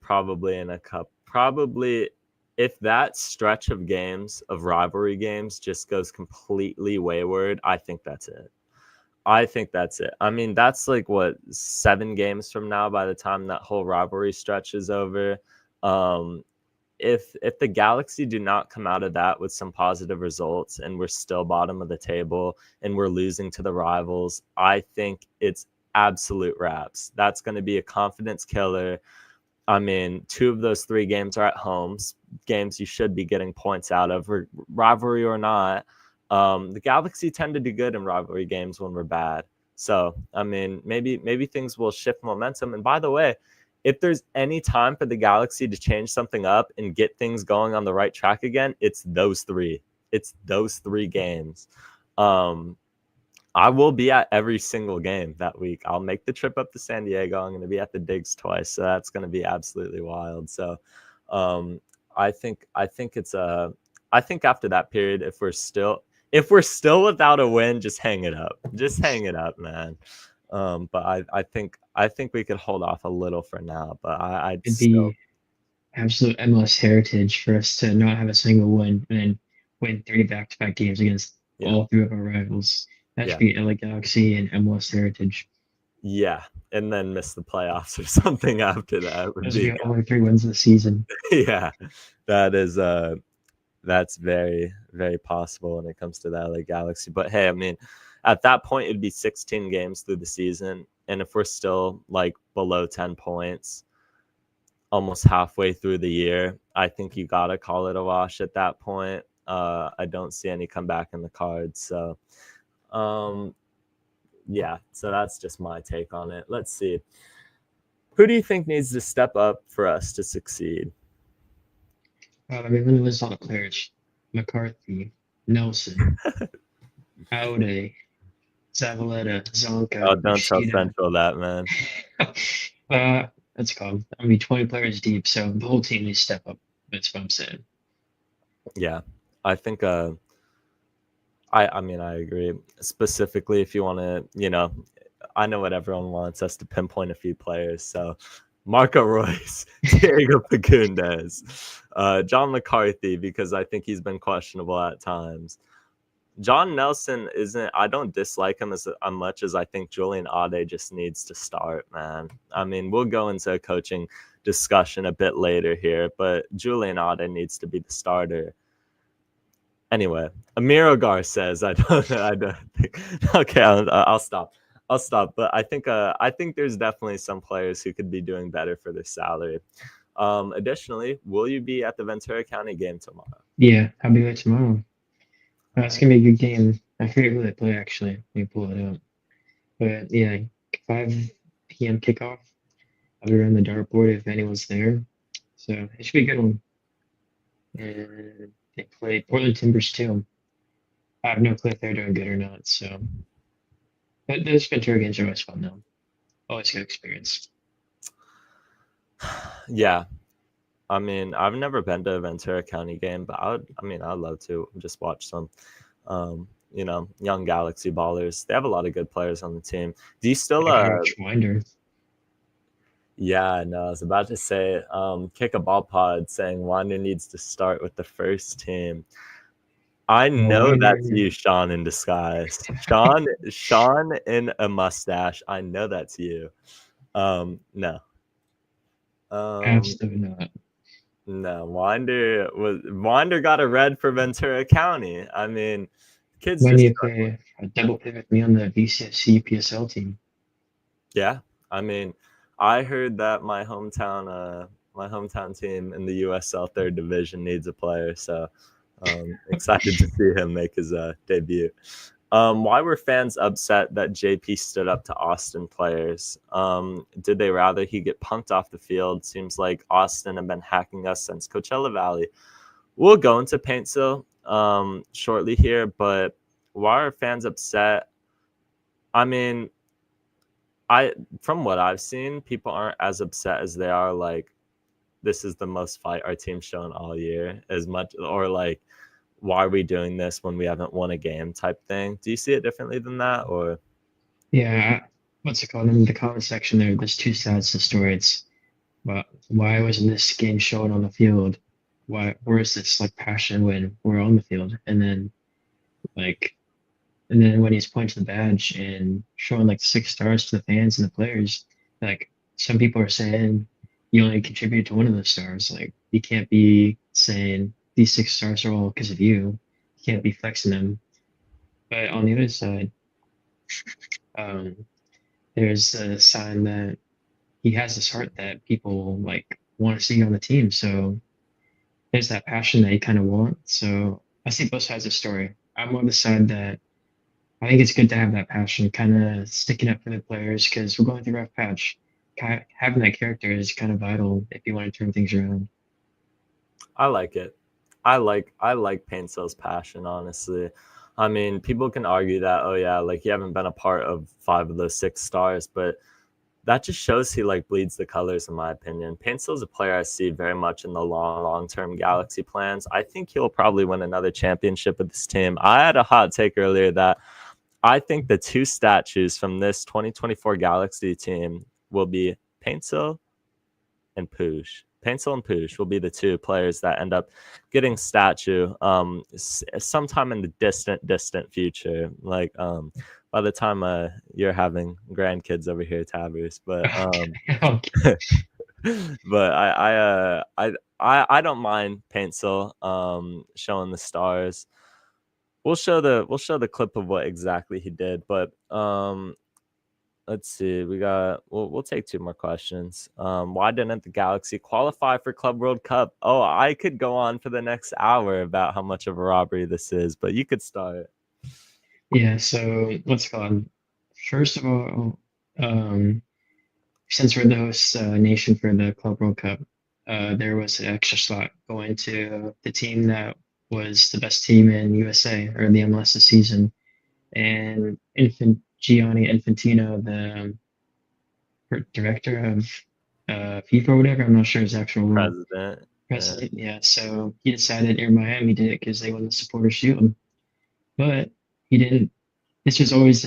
probably in a cup. Probably if that stretch of games, of rivalry games, just goes completely wayward, I think that's it. I mean, that's like what, 7 games from now by the time that whole rivalry stretch is over. If the Galaxy do not come out of that with some positive results and we're still bottom of the table and we're losing to the rivals, I think it's absolute wraps. That's going to be a confidence killer. I mean, 2 of those 3 games are at home, games you should be getting points out of, rivalry or not. The Galaxy tend to do good in rivalry games when we're bad. So, I mean, maybe things will shift momentum. And by the way, if there's any time for the Galaxy to change something up and get things going on the right track again, it's those 3. It's those 3 games. I will be at every single game that week. I'll make the trip up to San Diego. I'm going to be at the Digs twice, so that's going to be absolutely wild. So, I think after that period, if we're still without a win, just hang it up. Just hang it up, man. But I think we could hold off a little for now. But It'd be absolute MLS heritage for us to not have a single win and then win 3 back-to-back games against all 3 of our rivals. That should be LA Galaxy and MLS heritage. Yeah, and then miss the playoffs or something after that. Those are only 3 wins of the season. Yeah, that's very, very possible when it comes to the LA Galaxy. But hey, I mean, at that point, it'd be 16 games through the season. And if we're still like below 10 points, almost halfway through the year, I think you got to call it a wash at that point. I don't see any comeback in the cards. So, yeah, so that's just my take on it. Let's see. Who do you think needs to step up for us to succeed? I mean, let me list all the players: McCarthy, Nelson, Aude, Zavaleta, Zonka. Oh, don't tell Central that, man. That's called. I mean, 20 players deep, so the whole team needs to step up. That's what I'm saying. Yeah, I think. I mean, I agree. Specifically, if you want to, I know what everyone wants us to pinpoint a few players. So, Marco Royce, Diego Fagundes, John McCarthy, because I think he's been questionable at times. John Nelson isn't. I don't dislike him as much as I think Julian Ade just needs to start, man. I mean, we'll go into a coaching discussion a bit later here, but Julian Ade needs to be the starter. Anyway, Amir Ogar says, I don't think. Okay, I'll stop. I'll stop. But I think there's definitely some players who could be doing better for their salary. Additionally, will you be at the Ventura County game tomorrow? Yeah, I'll be there tomorrow. It's gonna be a good game. I forget who they play actually. Let me pull it up. But yeah, 5 p.m. kickoff. I'll be around the dartboard if anyone's there. So it should be a good one. And they play Portland Timbers too. I have no clue if they're doing good or not. So, but those Ventura games are always fun though. Always good experience. Yeah. I mean, I've never been to a Ventura County game, but I'd love to just watch some, young Galaxy ballers. They have a lot of good players on the team. Do you still, Winder. Yeah, no, I was about to say, kick a ball pod saying Wander needs to start with the first team. I know that's you, Sean in disguise. Sean in a mustache. I know that's you. No. Absolutely not. No, Wander got a red for Ventura County. I mean, kids When just you play a double pivot with me on the VCSC PSL team. Yeah, I mean, I heard that my hometown team in the USL third division needs a player, so excited to see him make his debut. Why were fans upset that JP stood up to Austin players? Did they rather he get punked off the field? Seems like Austin have been hacking us since Coachella Valley. We'll go into Paintsville shortly here, but why are fans upset? I mean, from what I've seen, people aren't as upset as they are like, this is the most fight our team's shown all year, as much, or like, why are we doing this when we haven't won a game type thing. Do you see it differently than that? Or yeah, what's it called in the comment section there's two sides to the story. It's why wasn't this game shown on the field? Where is this like passion when we're on the field? And then when he's pointing to the badge and showing like 6 stars to the fans and the players, like some people are saying you only contribute to one of those stars. Like you can't be saying these 6 stars are all because of you. You can't be flexing them. But on the other side, there's a sign that he has this heart that people like want to see on the team. So there's that passion that you kind of want. So I see both sides of the story. I'm on the side that I think it's good to have that passion, kind of sticking up for the players because we're going through a rough patch. Having that character is kind of vital if you want to turn things around. I like it. I like Paintsville's passion, honestly. I mean, people can argue that, oh yeah, like you haven't been a part of 5 of those 6 stars, but that just shows he like bleeds the colors, in my opinion. Paintsville's a player I see very much in the long-term Galaxy plans. I think he'll probably win another championship with this team. I had a hot take earlier that I think the 2 statues from this 2024 Galaxy team will be Paintsville and Pooge. Paintsville and Pooge will be the 2 players that end up getting statue sometime in the distant future. Like by the time you're having grandkids over here, Tavers. But but I don't mind Paintsville showing the stars. We'll show the clip of what exactly he did, but let's see. We'll take 2 more questions. Why didn't the Galaxy qualify for Club World Cup? Oh, I could go on for the next hour about how much of a robbery this is, but you could start. Yeah, so let's go on. First of all, since we're the host nation for the Club World Cup, there was an extra slot going to the team that was the best team in USA or the MLS this season. And Gianni Infantino, the director of FIFA or whatever, I'm not sure his actual role. President, yeah. So he decided Air Miami did it because they won the Supporters Shield. But he didn't. This was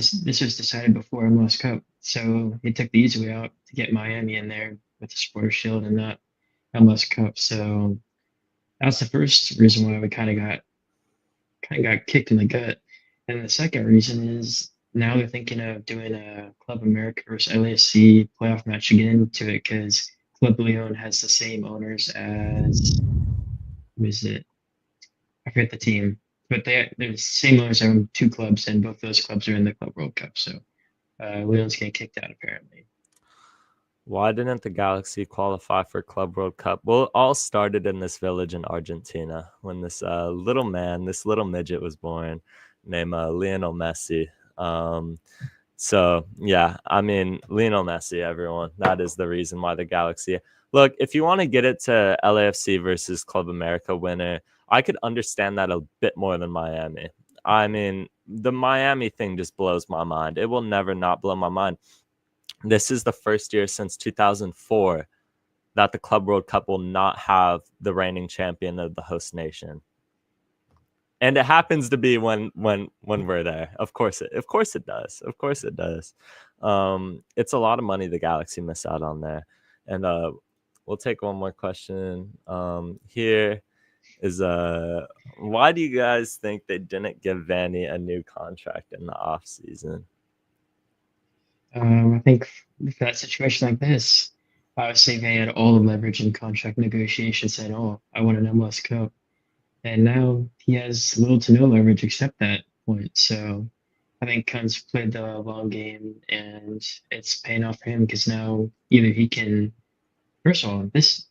decided before MLS Cup. So he took the easy way out to get Miami in there with the Supporters Shield and not MLS Cup. So that's the first reason why we kind of got kicked in the gut. And the second reason is now they're thinking of doing a Club America versus LAFC playoff match again to it because Club Leon has the same owners as who is it? I forget the team, but they're the same owners own two clubs, and both those clubs are in the Club World Cup. So Leon's getting kicked out apparently. Why didn't the Galaxy qualify for Club World Cup? Well, it all started in this village in Argentina when this little man, this little midget was born named Lionel Messi. So, yeah, I mean, Lionel Messi, everyone. That is the reason why the Galaxy. Look, if you want to get it to LAFC versus Club America winner, I could understand that a bit more than Miami. I mean, the Miami thing just blows my mind. It will never not blow my mind. This is the first year since 2004 that the Club World Cup will not have the reigning champion of the host nation. And it happens to be when we're there. Of course it does. Of course it does. It's a lot of money the Galaxy miss out on there. And we'll take one more question. Here is why do you guys think they didn't give Vanney a new contract in the off season? I think for that situation like this, I would say they had all the leverage in contract negotiations, saying, "Oh, I want an MLS Cup," and now he has little to no leverage except that point. So I think Kuntz played the long game, and it's paying off for him because now either he can. First of all, this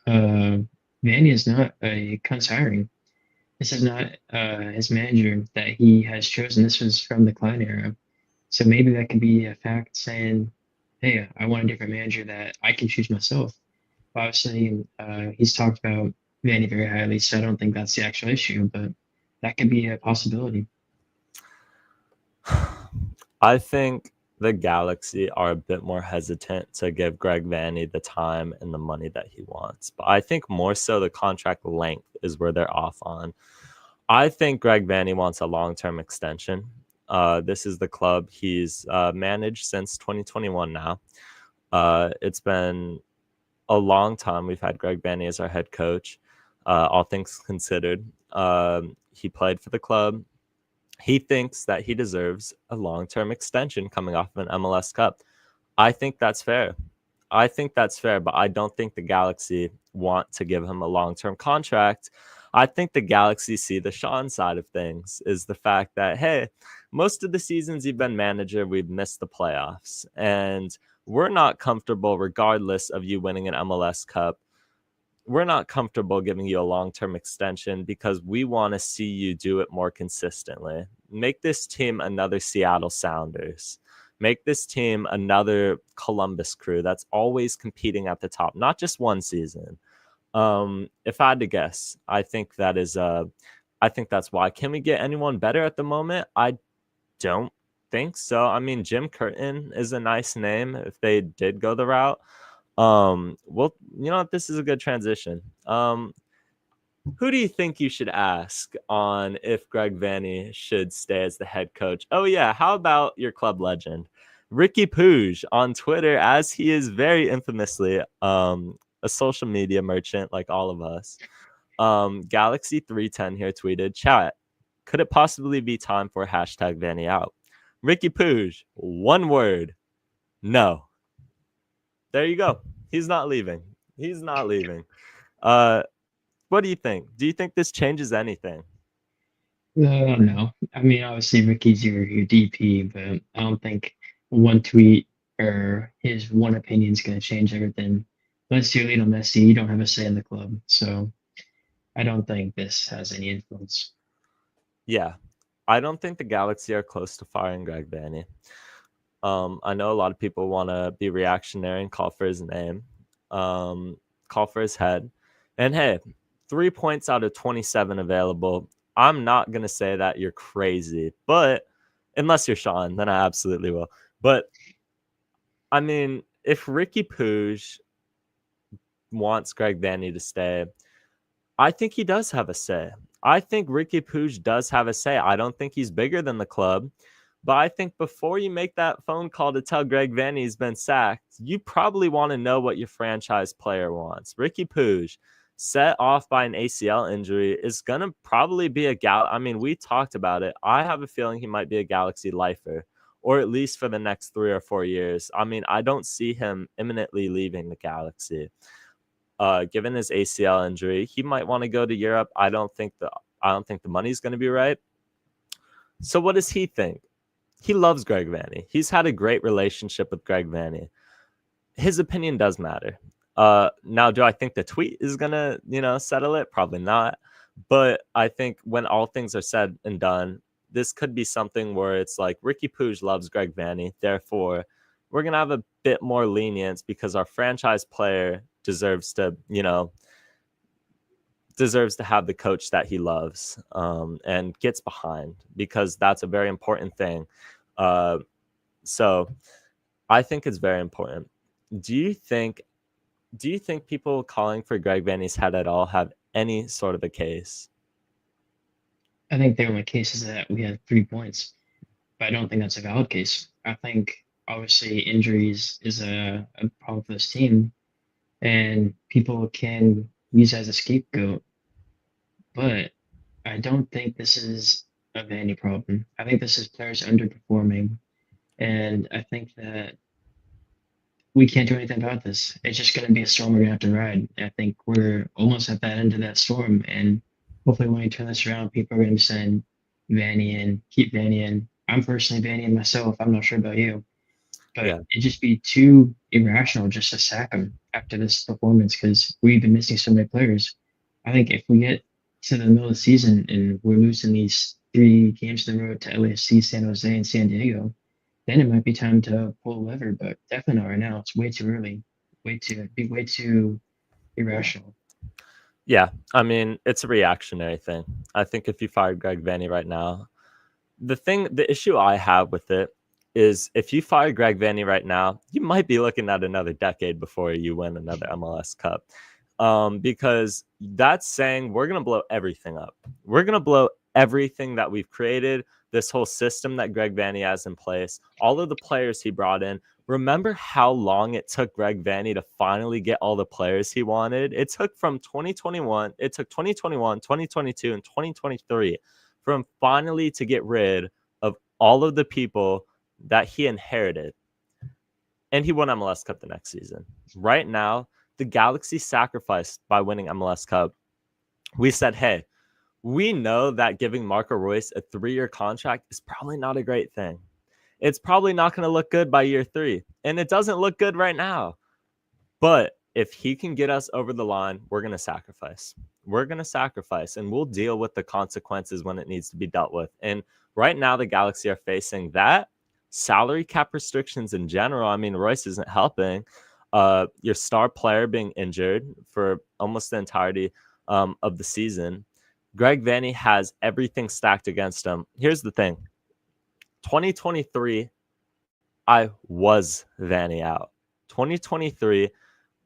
Vany is not a Kuntz hiring. This is not his manager that he has chosen. This was from the Klein era. So maybe that could be a fact saying, "Hey, I want a different manager that I can choose myself." Obviously, he's talked about Vanney very highly, so I don't think that's the actual issue, but that could be a possibility. I think the Galaxy are a bit more hesitant to give Greg Vanney the time and the money that he wants. But I think more so the contract length is where they're off on. I think Greg Vanney wants a long-term extension. This is the club he's managed since 2021 now. It's been a long time. We've had Greg Vanney as our head coach, all things considered. He played for the club. He thinks that he deserves a long-term extension coming off of an MLS Cup. I think that's fair. But I don't think the Galaxy want to give him a long-term contract. I think the Galaxy see the Sean side of things is the fact that, hey, most of the seasons you've been manager, we've missed the playoffs. And we're not comfortable, regardless of you winning an MLS Cup, we're not comfortable giving you a long-term extension because we want to see you do it more consistently. Make this team another Seattle Sounders. Make this team another Columbus Crew that's always competing at the top, not just one season. If I had to guess, I think that's why. Can we get anyone better at the moment? I don't think so. I mean, Jim Curtin is a nice name if they did go the route. Well, you know what? This is a good transition. Who do you think you should ask on if Greg Vanney should stay as the head coach? Oh, yeah. How about your club legend, Ricky Pooge, on Twitter, as he is very infamously a social media merchant like all of us. Galaxy310 here tweeted, chat, could it possibly be time for hashtag Vanney out? Ricky Pooge, one word, no. There you go. He's not leaving. What do you think? Do you think this changes anything? No. I mean, obviously, Ricky's your DP, but I don't think one tweet or his one opinion is going to change everything. Unless you're Lionel Messi, you don't have a say in the club. So I don't think this has any influence. Yeah. I don't think the Galaxy are close to firing Greg Vanney. I know a lot of people want to be reactionary and call for his name, call for his head. And hey, 3 points out of 27 available. I'm not going to say that you're crazy, but unless you're Sean, then I absolutely will. But I mean, if Ricky Pooge wants Greg Vanney to stay, I think he does have a say. I think Ricky Pooge does have a say. I don't think he's bigger than the club. But I think before you make that phone call to tell Greg Vanney's been sacked, you probably want to know what your franchise player wants. Ricky Pooge, set off by an ACL injury is going to probably be I mean, we talked about it. I have a feeling he might be a Galaxy lifer, or at least for the next 3 or 4 years. I mean, I don't see him imminently leaving the Galaxy. Given his ACL injury, he might want to go to Europe. I don't think the money's going to be right. So what does he think? He loves Greg Vanney. He's had a great relationship with Greg Vanney. His opinion does matter. Now, do I think the tweet is gonna, settle it? Probably not. But I think when all things are said and done, this could be something where it's like Ricky Pooge loves Greg Vanney. Therefore, we're gonna have a bit more lenience because our franchise player deserves to have the coach that he loves, and gets behind, because that's a very important thing. So I think it's very important. Do you think people calling for Greg Vanney's head at all have any sort of a case? I think the only case is that we had 3 points, but I don't think that's a valid case. I think obviously injuries is a problem for this team, and people can use it as a scapegoat, but I don't think this is a Vanney problem. I think this is players underperforming, and I think that we can't do anything about this. It's just going to be a storm we're going to have to ride. I think we're almost at that end of that storm, and hopefully when we turn this around, people are going to be saying Vanney in, keep Vanney in. I'm personally Vanney in myself. I'm not sure about you, but Yeah. it'd just be too irrational just to sack him after this performance, because we've been missing so many players. I think if we get to the middle of the season and we're losing these 3 games in the road to LAFC, San Jose, and San Diego, then it might be time to pull a lever, but definitely not right now. It's way too early. It'd be way too irrational. Yeah, I mean, it's a reactionary thing. I think if you fired Greg Vanney right now, the issue I have with it is if you fire Greg Vanney right now, you might be looking at another decade before you win another MLS Cup. Because that's saying we're going to blow everything up. We're going to blow everything that we've created, this whole system that Greg Vanney has in place, all of the players he brought in. Remember how long it took Greg Vanney to finally get all the players he wanted? It took 2021, 2022, and 2023 from finally to get rid of all of the people that he inherited. And he won MLS Cup the next season. Right now, the Galaxy sacrificed by winning MLS Cup. We said, hey, we know that giving Marco Royce a 3-year contract is probably not a great thing. It's probably not going to look good by year 3. And it doesn't look good right now. But if he can get us over the line, we're going to sacrifice. We're going to sacrifice, and we'll deal with the consequences when it needs to be dealt with. And right now, the Galaxy are facing that. Salary cap restrictions in general. I mean, Royce isn't helping. Your star player being injured for almost the entirety of the season. Greg Vanney has everything stacked against him. Here's the thing. 2023, I was Vanney out. 2023,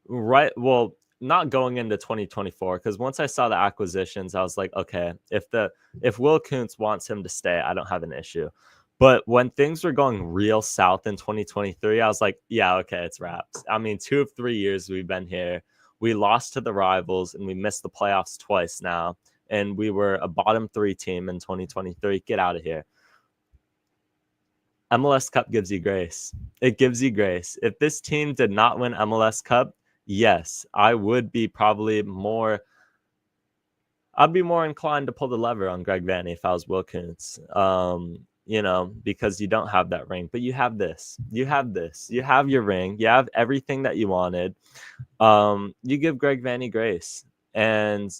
right? Well, not going into 2024, because once I saw the acquisitions, I was like, okay, if Will Kuntz wants him to stay, I don't have an issue. But when things were going real south in 2023, I was like, yeah, okay, it's wraps. I mean, 2 of 3 years we've been here. We lost to the rivals, and we missed the playoffs twice now. And we were a bottom 3 team in 2023. Get out of here. MLS Cup gives you grace. It gives you grace. If this team did not win MLS Cup, yes, I would be probably more... I'd be more inclined to pull the lever on Greg Vanney if I was Will Kuntz. Because you don't have that ring, but you have this. You have your ring. You have everything that you wanted. You give Greg Vanney grace. And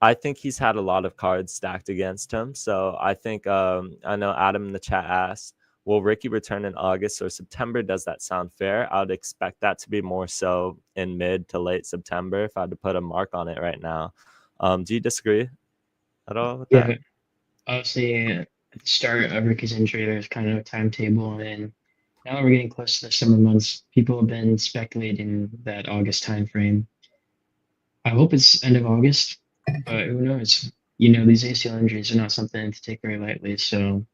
I think he's had a lot of cards stacked against him. So I think, I know Adam in the chat asked, will Ricky return in August or September? Does that sound fair? I would expect that to be more so in mid to late September if I had to put a mark on it right now. Do you disagree at all with that? Obviously, at the start of Ricky's injury, there's kind of a timetable, and now that we're getting close to the summer months, people have been speculating that August time frame. I hope it's end of August, but who knows? These ACL injuries are not something to take very lightly. So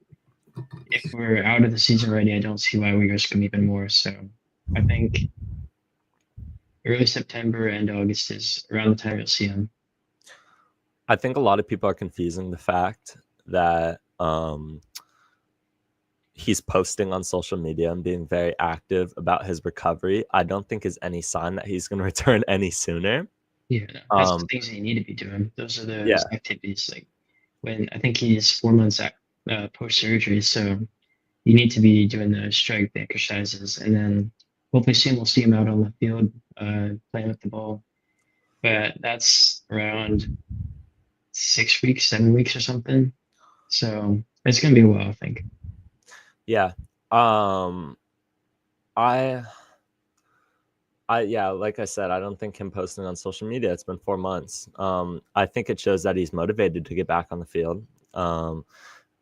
if we're out of the season already, I don't see why we risk them even more. So I think early September and August is around the time you'll see him. I think a lot of people are confusing the fact that he's posting on social media and being very active about his recovery. I don't think is any sign that he's going to return any sooner. Yeah, no, that's the things that you need to be doing. Those are the Yeah. activities. Like when I think he's 4 months post surgery, so you need to be doing the strength exercises, and then hopefully soon we'll see him out on the field playing with the ball. But that's around 6 weeks, 7 weeks or something. So it's gonna be a while, I think. Yeah. Yeah, like I said, I don't think him posting on social media, it's been 4 months. I think it shows that he's motivated to get back on the field.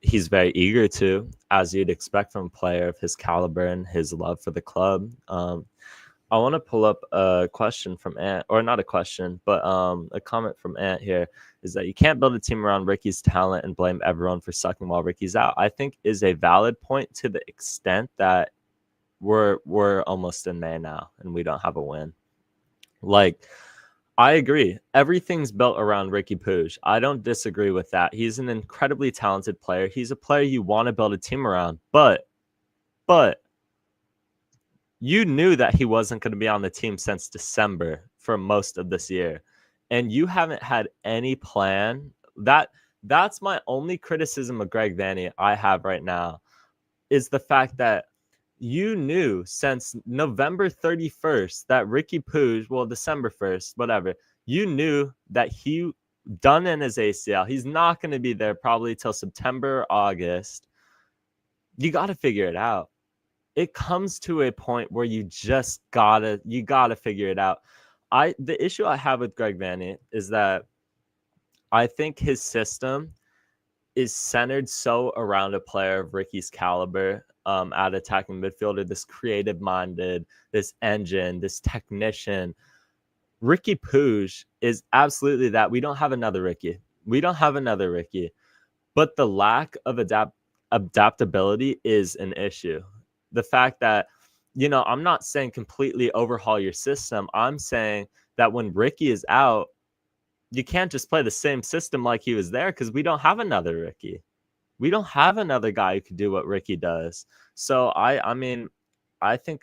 He's very eager to, as you'd expect from a player of his caliber and his love for the club. I want to pull up a question from Ant, or not a question, but a comment from Ant here is that you can't build a team around Ricky's talent and blame everyone for sucking while Ricky's out. I think is a valid point to the extent that we're almost in May now and we don't have a win. Like, I agree. Everything's built around Ricky Pooge. I don't disagree with that. He's an incredibly talented player. He's a player you want to build a team around, but you knew that he wasn't going to be on the team since December for most of this year. And you haven't had any plan. That's my only criticism of Greg Vanney I have right now, is the fact that you knew since November 31st that Ricky Pooge, well, December 1st, whatever, you knew that he done in his ACL. He's not going to be there probably till September, August. You got to figure it out. It comes to a point where you just gotta figure it out. The issue I have with Greg Vanney is that I think his system is centered so around a player of Ricky's caliber, at attacking midfielder, this creative minded, this engine, this technician. Ricky Pooge is absolutely that. We don't have another Ricky. But the lack of adaptability is an issue. The fact that, I'm not saying completely overhaul your system. I'm saying that when Ricky is out, you can't just play the same system like he was there, because we don't have another Ricky. We don't have another guy who could do what Ricky does. So I think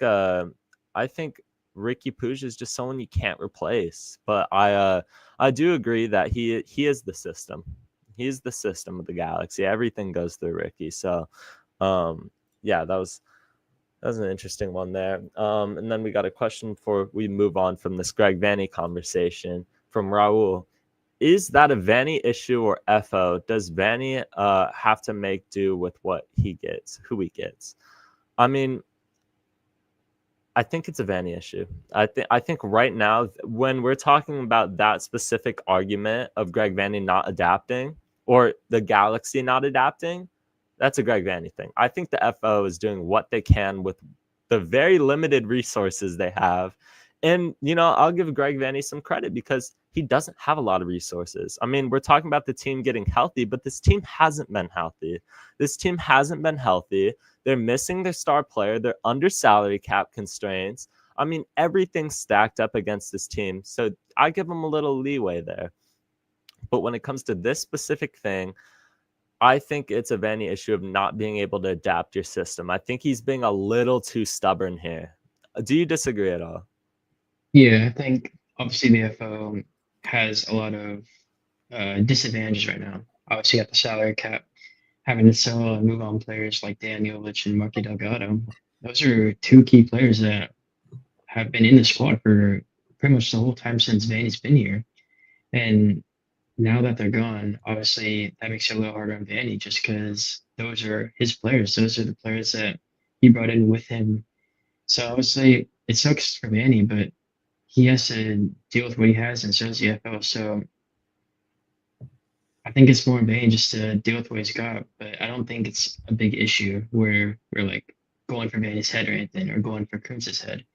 Ricky Pooge is just someone you can't replace. But I do agree that he is the system. He's the system of the Galaxy. Everything goes through Ricky. So yeah, that was an interesting one there. And then we got a question before we move on from this Greg Vanney conversation from Raul. Is that a Vanney issue or FO? Does Vanney have to make do with what he gets, who he gets? I mean, I think it's a Vanney issue. I think right now, when we're talking about that specific argument of Greg Vanney not adapting or the Galaxy not adapting, that's a Greg Vanney thing. I think the FO is doing what they can with the very limited resources they have. And, I'll give Greg Vanney some credit because he doesn't have a lot of resources. I mean, we're talking about the team getting healthy, but this team hasn't been healthy. They're missing their star player. They're under salary cap constraints. I mean, everything's stacked up against this team. So I give them a little leeway there. But when it comes to this specific thing, I think it's a Vanney issue of not being able to adapt your system. I think he's being a little too stubborn here. Do you disagree at all? Yeah, I think obviously the FO has a lot of disadvantages right now. Obviously, you got the salary cap, having to sell and move on players like Danielich and Marky Delgado. Those are two key players that have been in the squad for pretty much the whole time since Vanney's been here. And now that they're gone, obviously that makes it a little harder on Vanney just because those are his players. Those are the players that he brought in with him. So obviously it sucks for Vanney, but he has to deal with what he has, and so does the FO. So I think it's more in Vanney just to deal with what he's got, but I don't think it's a big issue where we're like going for Vanney's head or anything, or going for Kuntz's head.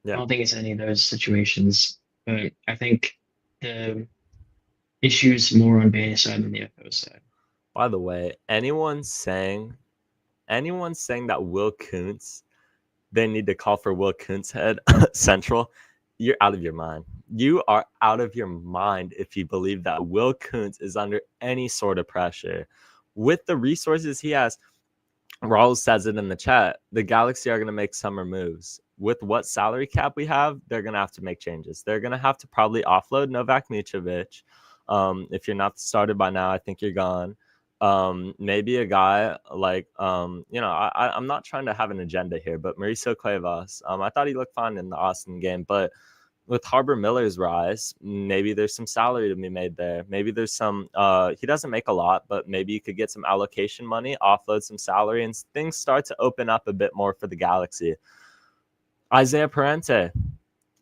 Yeah. I don't think it's any of those situations, but I think the issues more on Vanney's side than the FO side. By the way, anyone saying that Will Kuntz, they need to call for Will Kuntz head central, you're out of your mind. You are out of your mind if you believe that Will Kuntz is under any sort of pressure. With the resources he has, Raul says it in the chat, the Galaxy are going to make summer moves. With what salary cap we have, they're going to have to make changes. They're going to have to probably offload Novak Mitrovic. If you're not started by now, I think you're gone. Maybe a guy like, I'm not trying to have an agenda here, but Mauricio Cuevas, I thought he looked fine in the Austin game, but with Harbor Miller's rise, maybe there's some salary to be made there. Maybe there's some, he doesn't make a lot, but maybe you could get some allocation money, offload some salary, and things start to open up a bit more for the Galaxy. Isaiah Parente.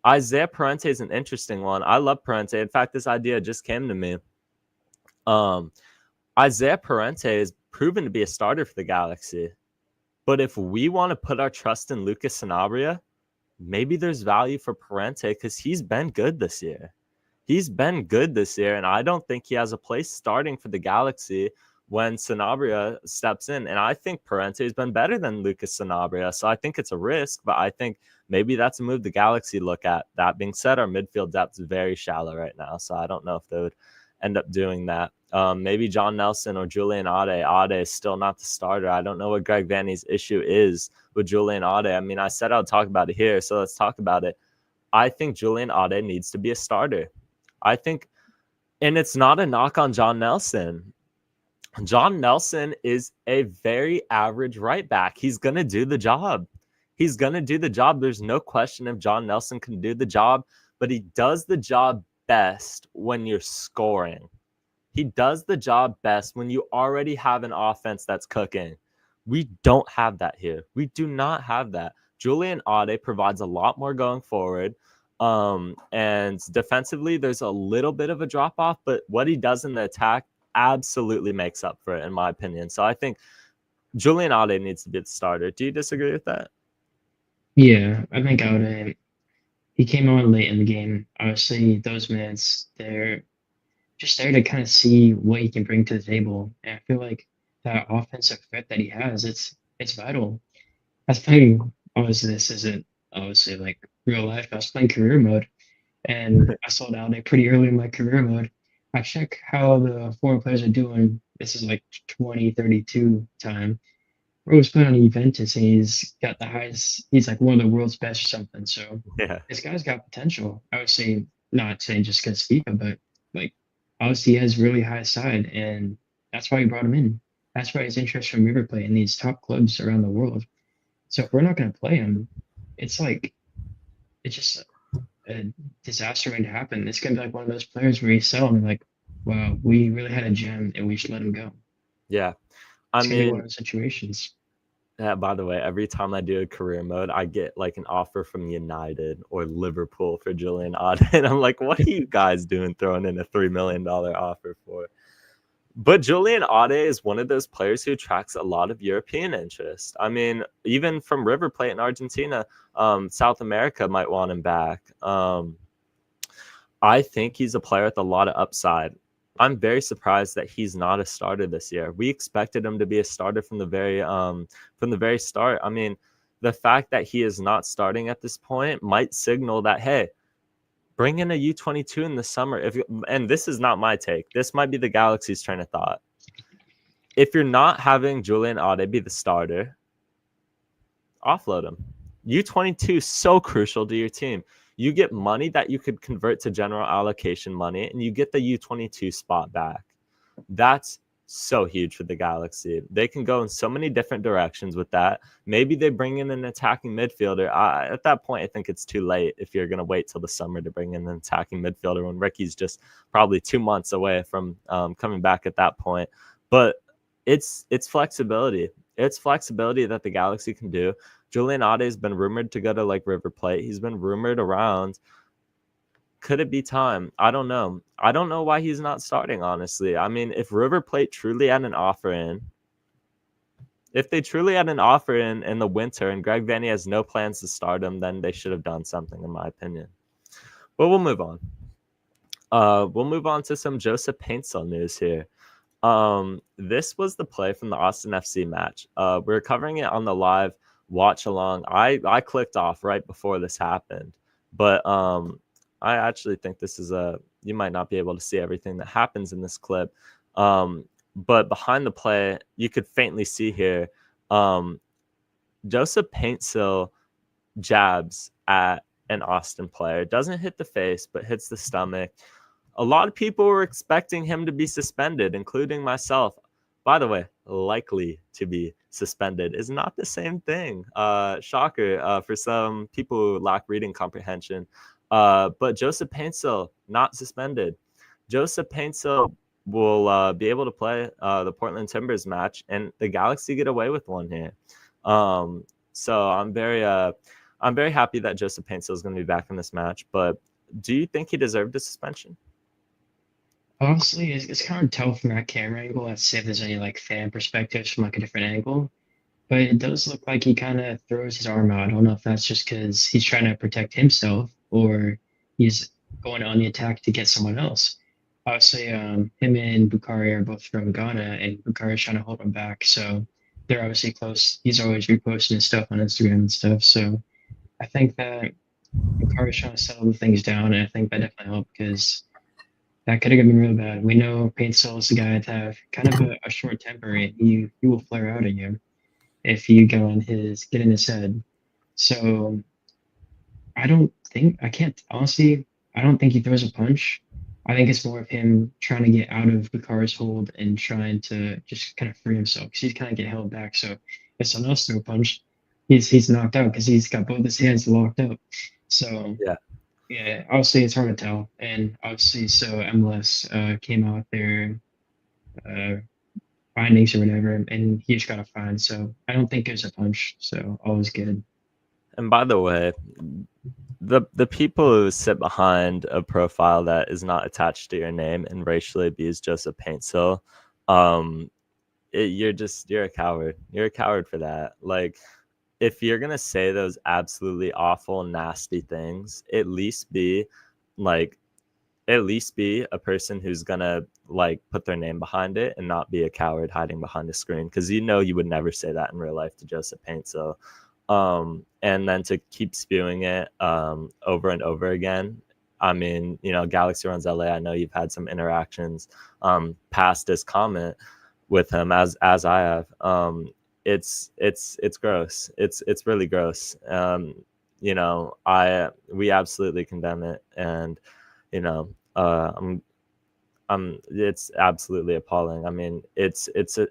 Isaiah Parente is an interesting one. I love Parente. In fact, this idea just came to me. Isaiah Parente is proven to be a starter for the Galaxy. But if we want to put our trust in Lucas Sanabria, maybe there's value for Parente because he's been good this year. He's been good this year, and I don't think he has a place starting for the Galaxy when Sanabria steps in. And I think Parente has been better than Lucas Sanabria, so I think it's a risk, but I think maybe that's a move the Galaxy look at. That being said, our midfield depth is very shallow right now, so I don't know if they would end up doing that. Maybe John Nelson or Julian Ade. Ade is still not the starter. I don't know what Greg Vanney's issue is with Julian Ade. I mean, I said I'll talk about it here, so let's talk about it. I think Julian Ade needs to be a starter. I think, and it's not a knock on John Nelson. John Nelson is a very average right back. He's going to do the job. He's going to do the job. There's no question if John Nelson can do the job, but he does the job best when you're scoring. He does the job best when you already have an offense that's cooking. We don't have that here. We do not have that. Julian Ade provides a lot more going forward. And defensively, there's a little bit of a drop off, but what he does in the attack absolutely makes up for it, in my opinion. So I think Julian Ade needs to be the starter. Do you disagree with that? Yeah, I think Ade, he came on late in the game. Obviously, those minutes, they're just there to kind of see what he can bring to the table. And I feel like that offensive threat that he has, it's vital. I was playing, obviously this isn't obviously like real life. I was playing career mode, and I sold out pretty early in my career mode. I check how the foreign players are doing. This is like 2032 time. Royce playing on Juventus, and he's got the highest. He's like one of the world's best or something. So Yeah. this guy's got potential. I would say, not saying just because FIFA, but like obviously he has really high side, and that's why he brought him in. That's why his interest from River Plate and these top clubs around the world. So if we're not going to play him, it's like it's just a disaster waiting to happen. It's going to be like one of those players where you sell him and like, wow, we really had a gem and we should let him go. Yeah. It's gonna be one of those situations. Yeah, by the way, every time I do a career mode, I get like an offer from United or Liverpool for Julian Ade. And I'm like, what are you guys doing throwing in a $3 million offer for? But Julian Ade is one of those players who attracts a lot of European interest. I mean, even from River Plate in Argentina, South America might want him back. I think he's a player with a lot of upside. I'm very surprised that he's not a starter this year. We expected him to be a starter from the very start. I mean, the fact that he is not starting at this point might signal that, hey, bring in a U22 in the summer. And this is not my take. This might be the Galaxy's train of thought. If you're not having Julian Ade be the starter, offload him. U22 is so crucial to your team. You get money that you could convert to general allocation money, and you get the U22 spot back. That's so huge for the Galaxy. They can go in so many different directions with that. Maybe they bring in an attacking midfielder. At that point, I think it's too late if you're going to wait till the summer to bring in an attacking midfielder when Ricky's just probably 2 months away from coming back at that point. But it's flexibility. It's flexibility that the Galaxy can do. Julian Ade has been rumored to go to like River Plate. He's been rumored around. Could it be time? I don't know. I don't know why he's not starting, honestly. I mean, if River Plate truly had an offer in, if they truly had an offer in the winter and Greg Vanney has no plans to start him, then they should have done something, in my opinion. But we'll move on. We'll move on to some Joseph Paintsil news here. This was the play from the Austin FC match. We're covering it on the live watch along. I clicked off right before this happened, But I actually think this is you might not be able to see everything that happens in this clip. But behind the play, you could faintly see here, Joseph Paintsil jabs at an Austin player. Doesn't hit the face, but hits the stomach. A lot of people were expecting him to be suspended, including myself. By the way, likely to be suspended is not the same thing. Shocker for some people who lack reading comprehension. But Joseph Paintsil, not suspended. Joseph Paintsil will be able to play the Portland Timbers match, and the Galaxy get away with one here. So I'm very happy that Joseph Paintsil is going to be back in this match. But do you think he deserved a suspension? Honestly, it's kind of tough from that camera angle. Let's see if there's any like fan perspectives from like a different angle. But it does look like he kind of throws his arm out. I don't know if that's just because he's trying to protect himself or he's going on the attack to get someone else. Obviously, him and Bukhari are both from Ghana, and Bukhari is trying to hold him back. So they're obviously close. He's always reposting his stuff on Instagram and stuff. So I think that Bukhari is trying to settle the things down, and I think that definitely helped because that could have been real bad. We know Paintsil is a guy that have kind of a short temper, and he will flare out at you if you get in his head. So I can't honestly, I don't think he throws a punch. I think it's more of him trying to get out of Bakara's hold and trying to just kind of free himself because he's kind of get held back. So if someone else throw a punch, he's knocked out because he's got both his hands locked up. So yeah, obviously it's hard to tell. And obviously, so MLS came out with their findings or whatever, and he just got a fine. So I don't think there's a punch. So all is good. And by the way, the people who sit behind a profile that is not attached to your name and racially abuse Joseph Paintsil, you're a coward. You're a coward for that. Like, if you're gonna say those absolutely awful, nasty things, at least be a person who's gonna like put their name behind it and not be a coward hiding behind a screen, because you would never say that in real life to Joseph Paintsil. And then to keep spewing it over and over again. I mean, Galaxy runs LA. I know you've had some interactions past this comment with him, as I have. It's gross. It's really gross. We absolutely condemn it, and it's absolutely appalling. I mean, at the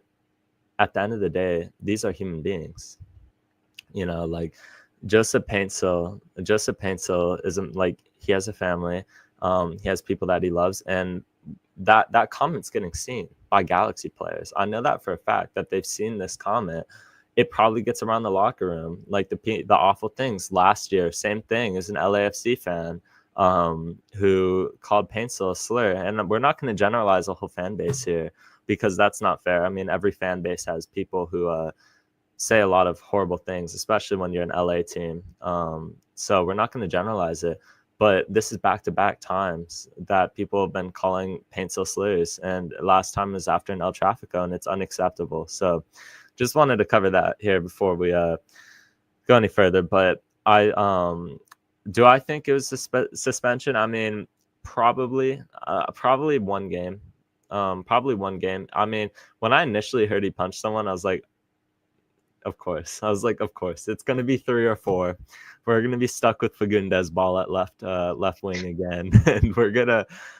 end of the day, these are human beings. Like Joseph Paintsil isn't like, he has a family, he has people that he loves, and that comment's getting seen by Galaxy players. I know that for a fact, that they've seen this comment. It probably gets around the locker room, like the awful things last year. Same thing as an LAFC fan who called Paintsil a slur, and we're not going to generalize a whole fan base here because that's not fair. I mean, every fan base has people who say a lot of horrible things, especially when you're an LA team. So we're not going to generalize it, but this is back-to-back times that people have been calling Paintsil slurs, and last time was after an El Trafico, and it's unacceptable. So just wanted to cover that here before we go any further. But do I think it was suspension? I mean, probably one game. Probably one game. I mean, when I initially heard he punched someone, I was like, of course. Of course. It's going to be 3 or 4. We're going to be stuck with Fagundes ball at left wing again. And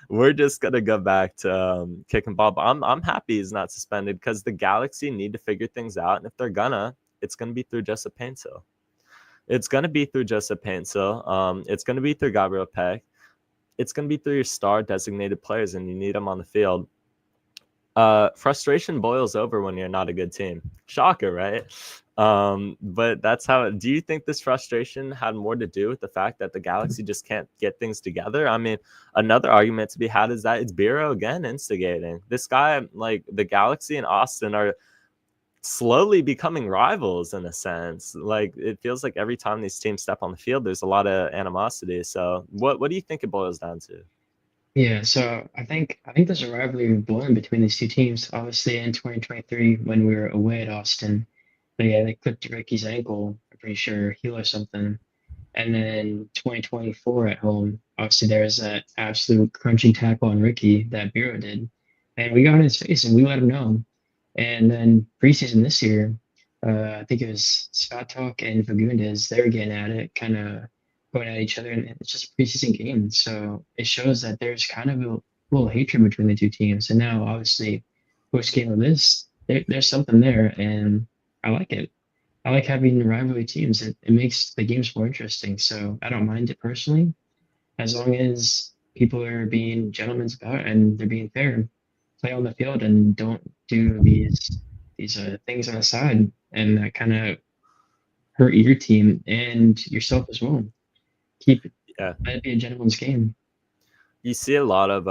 we're just going to go back to kicking ball. But I'm happy he's not suspended, because the Galaxy need to figure things out. And if they're it's going to be through Joseph Paintsil. It's going to be through Joseph Paintsil. It's going to be through Gabriel Peck. It's going to be through your star designated players, and you need them on the field. Frustration boils over when you're not a good team. Shocker, right? But that's how do you think this frustration had more to do with the fact that the Galaxy just can't get things together? I mean, another argument to be had is that it's Biro again instigating. This guy, like, the Galaxy and Austin are slowly becoming rivals in a sense. Like, it feels like every time these teams step on the field, there's a lot of animosity. So what do you think it boils down to? Yeah, so I think there's a rivalry born between these two teams. Obviously, in 2023, when we were away at Austin, they clipped Ricky's ankle. I'm pretty sure heel or something. And then 2024 at home, obviously there was that absolute crunching tackle on Ricky that Bureau did. And we got in his face and we let him know. And then preseason this year, I think it was Scott Talk and Fagundes, they were getting at it, kind of going at each other. And it's just a preseason game. So it shows that there's kind of a little hatred between the two teams. And now, obviously, post game of this, there's something there. And I like it. I like having rivalry teams. It makes the games more interesting. So I don't mind it personally, as long as people are being gentlemen about it and they're being fair. Play on the field and don't do these things on the side and that kind of hurt your team and yourself as well. Keep Yeah. Let it be a gentleman's game. You see a lot of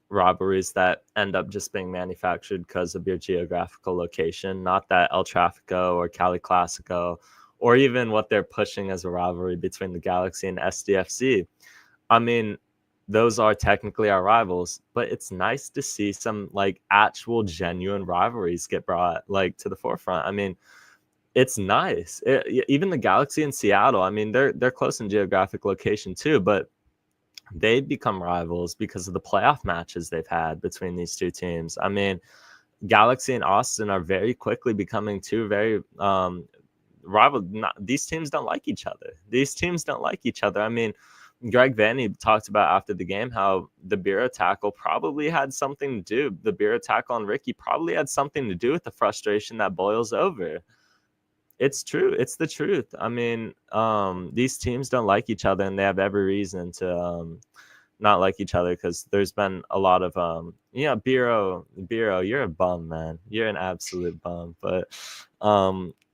rivalries that end up just being manufactured because of your geographical location, not that El Trafico or Cali Classico, or even what they're pushing as a rivalry between the Galaxy and SDFC. I mean, those are technically our rivals, but it's nice to see some like actual genuine rivalries get brought like to the forefront. I mean, it's nice. Even the Galaxy in Seattle, I mean, they're close in geographic location too, but they've become rivals because of the playoff matches they've had between these two teams. I mean, Galaxy and Austin are very quickly becoming two very rival. These teams don't like each other. These teams don't like each other. I mean, Greg Vanney talked about after the game how the Bureau tackle probably had something to do. The Bureau tackle on Ricky probably had something to do with the frustration that boils over. It's true. It's the truth. I mean, these teams don't like each other, and they have every reason to not like each other because there's been a lot of Bureau, you're a bum, man. You're an absolute bum. But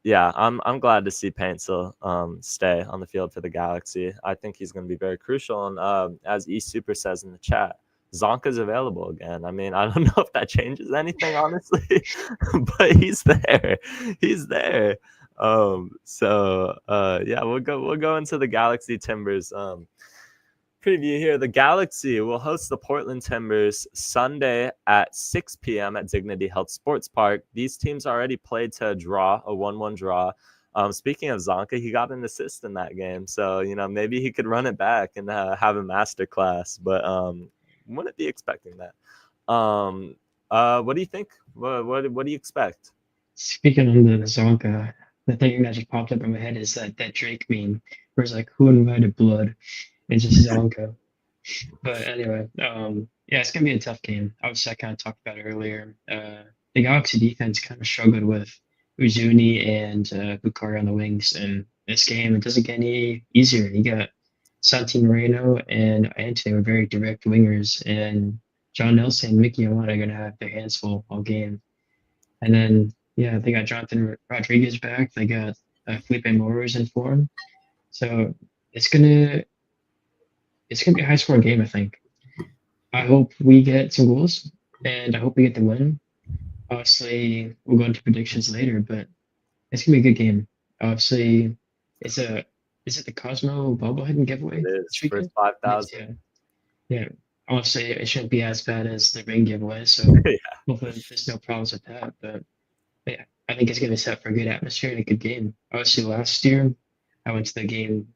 yeah, I'm glad to see Paintsel stay on the field for the Galaxy. I think he's going to be very crucial. And as E Super says in the chat, Zonka's available again. I mean, I don't know if that changes anything, honestly, but he's there. He's there. Yeah, we'll go into the Galaxy Timbers preview here. The Galaxy will host the Portland Timbers Sunday at 6 p.m. at Dignity Health Sports Park. These teams already played to a draw, a 1-1 draw. Speaking of Zonka, he got an assist in that game, so maybe he could run it back and have a master class. But wouldn't be expecting that. What do you think? What do you expect? Speaking of the Zonka, the thing that just popped up in my head is that Drake meme where it's like, who invited blood? It's just Zonka. But anyway, yeah, it's gonna be a tough game. Obviously, I kind of talked about it earlier. The Galaxy defense kind of struggled with Uzuni and Bukhari on the wings, and this game it doesn't get any easier. You got Santi Moreno and Antony were very direct wingers, and John Nelson and Mickey Alana are gonna have their hands full all game. And then yeah, they got Jonathan Rodriguez back. They got Felipe Moro's in form, so it's gonna be a high scoring game, I think. I hope we get some goals and I hope we get the win. Obviously, we'll go into predictions later, but it's gonna be a good game. Obviously, is it the Cosmo bobblehead giveaway? It is for 5,000. Yeah. Obviously, it shouldn't be as bad as the ring giveaway, so Yeah. hopefully there's no problems with that. But yeah, I think it's gonna be set for a good atmosphere and a good game. Obviously, last year I went to the game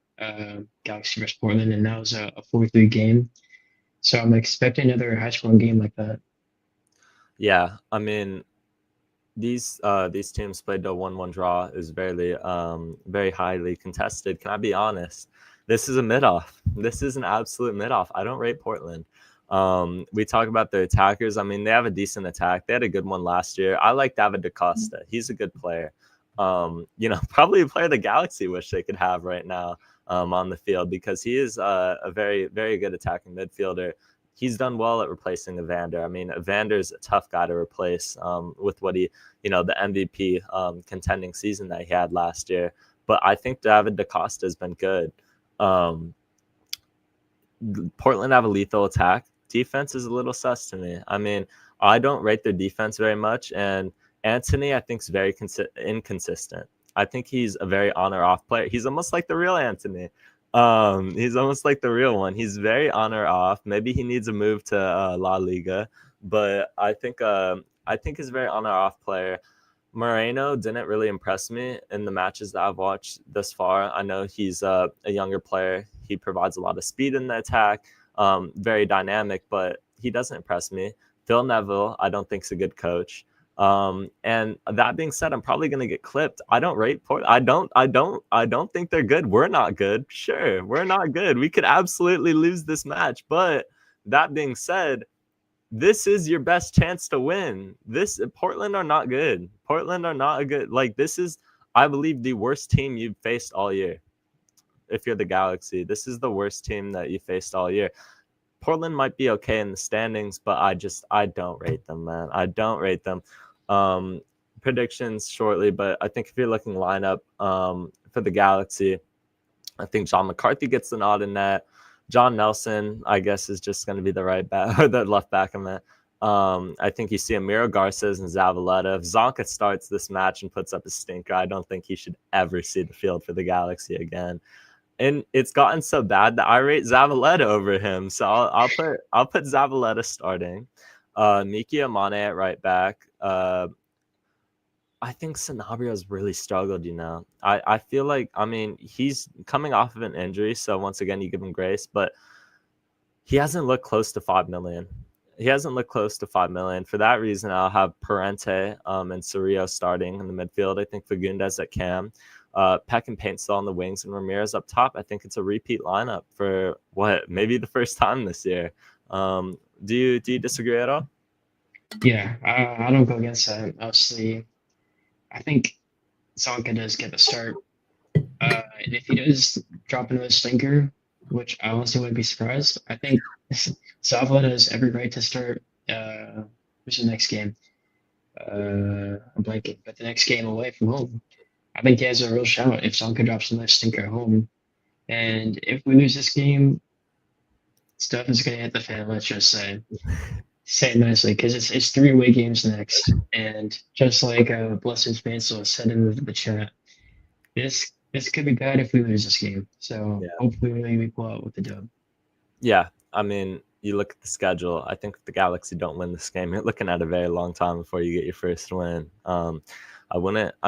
Galaxy vs Portland, and that was a 4-3 game. So I'm expecting another high scoring game like that. Yeah, I mean, these teams played a 1-1 draw. Is very highly contested. Can I be honest? This is a mid-off. This is an absolute mid-off. I don't rate Portland. We talk about their attackers. I mean, they have a decent attack. They had a good one last year. I like David DaCosta. He's a good player. Probably a player the Galaxy wish they could have right now on the field because he is a very, very good attacking midfielder. He's done well at replacing Evander. I mean, Evander's a tough guy to replace with what the MVP contending season that he had last year. But I think David DaCosta has been good. Portland have a lethal attack. Defense is a little sus to me. I mean, I don't rate their defense very much. And Antony, I think, is very inconsistent. I think he's a very on or off player. He's almost like the real Antony. He's almost like the real one. He's very on or off. Maybe he needs a move to La Liga, but I think he's a very on or off player. Moreno didn't really impress me in the matches that I've watched thus far. I know he's a younger player. He provides a lot of speed in the attack, very dynamic, but he doesn't impress me. Phil Neville, I don't think is a good coach. And that being said, I'm probably going to get clipped. I don't rate Portland. I don't think they're good. We're not good. Sure, we're not good. We could absolutely lose this match. But that being said, this is your best chance to win. Portland are not good. Portland are not a good, like, this is, I believe, the worst team you've faced all year. If you're the Galaxy, this is the worst team that you faced all year. Portland might be okay in the standings, but I don't rate them, man. I don't rate them. Predictions shortly, but I think if you're looking lineup for the Galaxy, I think John McCarthy gets the nod in that. John Nelson, I guess, is just going to be the right back or the left back in that. I think you see Amiro Garces and Zavaleta. If Zonka starts this match and puts up a stinker, I don't think he should ever see the field for the Galaxy again. And it's gotten so bad that I rate Zavaleta over him. So I'll put Zavaleta starting. Miki Amane at right back. I think Sanabrio's really struggled, you know. I feel like, I mean, he's coming off of an injury, so once again, you give him grace, but he hasn't looked close to 5 million. He hasn't looked close to 5 million. For that reason, I'll have Parente and Cerrillo starting in the midfield. I think Fagundes at cam, Peck and Paintsell on the wings, and Ramirez up top. I think it's a repeat lineup for maybe the first time this year. Do you disagree at all? Yeah, I don't go against that. Obviously, I think Zonka does get the start. And if he does drop into a stinker, which I honestly wouldn't be surprised, I think Zavaleta has every right to start. Who's the next game? I'm blanking, but the next game away from home. I think he has a real shout if Zonka drops another stinker at home. And if we lose this game, stuff is going to hit the fan, let's just say. Say it nicely, because it's 3 away games next. And just like Blessed Fansel said in the chat, this could be bad if we lose this game. So hopefully we pull out with the dub. Yeah, I mean, you look at the schedule. I think if the Galaxy don't win this game, you're looking at a very long time before you get your first win. I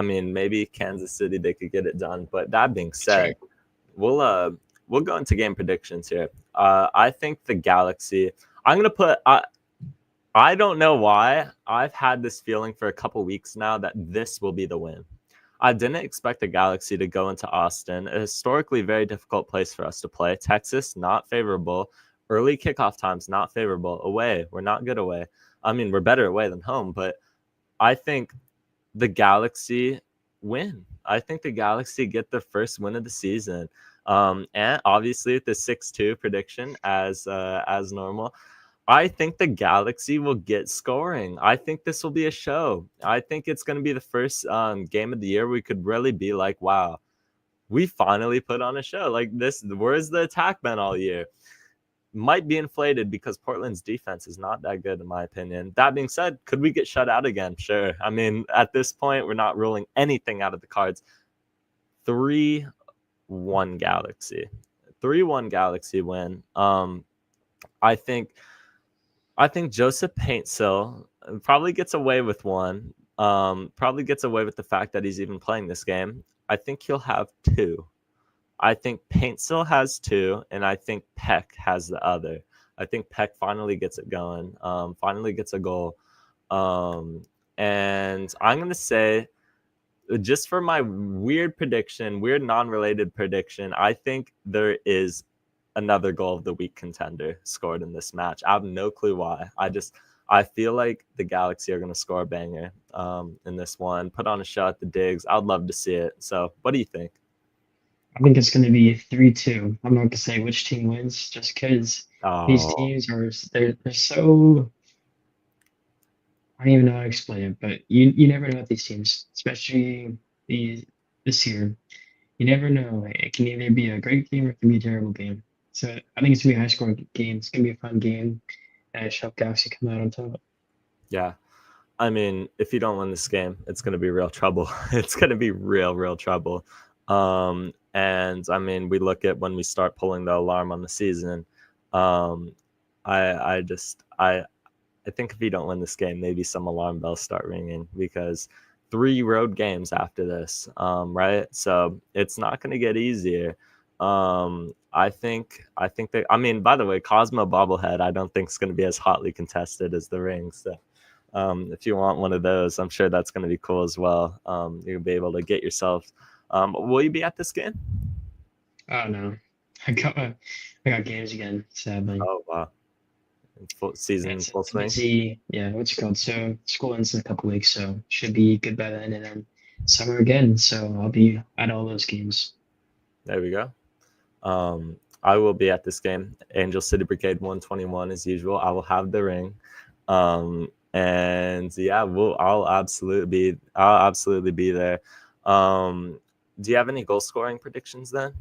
mean, maybe Kansas City, they could get it done. But that being said, we'll go into game predictions here. I think the Galaxy, I'm going to put, I don't know why. I've had this feeling for a couple weeks now that this will be the win. I didn't expect the Galaxy to go into Austin, a historically very difficult place for us to play. Texas, not favorable. Early kickoff times, not favorable. Away, we're not good away. I mean, we're better away than home, but I think the Galaxy win. I think the Galaxy get their first win of the season. And obviously the 6-2 prediction as normal. I think the Galaxy will get scoring. I think this will be a show. I think it's going to be the first game of the year we could really be like, wow, we finally put on a show. Like this, where's the attack been all year? Might be inflated because Portland's defense is not that good, in my opinion. That being said, could we get shut out again? Sure. I mean, at this point, we're not ruling anything out of the cards. 3-1 Galaxy. 3-1 Galaxy win. I think Joseph Paintsell probably gets away with one. Probably gets away with the fact that he's even playing this game. I think he'll have 2. I think Paintsell has 2, and I think Peck has the other. I think Peck finally gets it going, finally gets a goal. And I'm going to say, just for my weird non-related prediction, I think there is another goal of the week contender scored in this match. I have no clue why. I feel like the Galaxy are going to score a banger in this one, put on a show at the digs. I'd love to see it. So what do you think? I think it's going to be 3-2. I'm not going to say which team wins just because these teams they're so, I don't even know how to explain it, but you never know with these teams, especially this year. You never know. It can either be a great game or it can be a terrible game. So I think it's going to be a high-scoring game. It's going to be a fun game. And I hope Galaxy come out on top. Yeah. I mean, if you don't win this game, it's going to be real trouble. It's going to be real trouble. And I mean, we look at when we start pulling the alarm on the season. I think if you don't win this game, maybe some alarm bells start ringing because 3 road games after this, right? So it's not going to get easier. I think that, I mean, by the way, Cosmo bobblehead, I don't think is going to be as hotly contested as the ring. So if you want one of those, I'm sure that's going to be cool as well. You'll be able to get yourself. Will you be at this game? Oh no, I got games again, sadly. Oh wow, full Yeah, season, full it's swing. busy. Yeah, what's it called? So school ends in a couple weeks, so should be good by then, and then summer again. So I'll be at all those games. There we go. I will be at this game. Angel City Brigade 121 as usual. I will have the ring. And yeah, I'll absolutely be there. Do you have any goal scoring predictions then?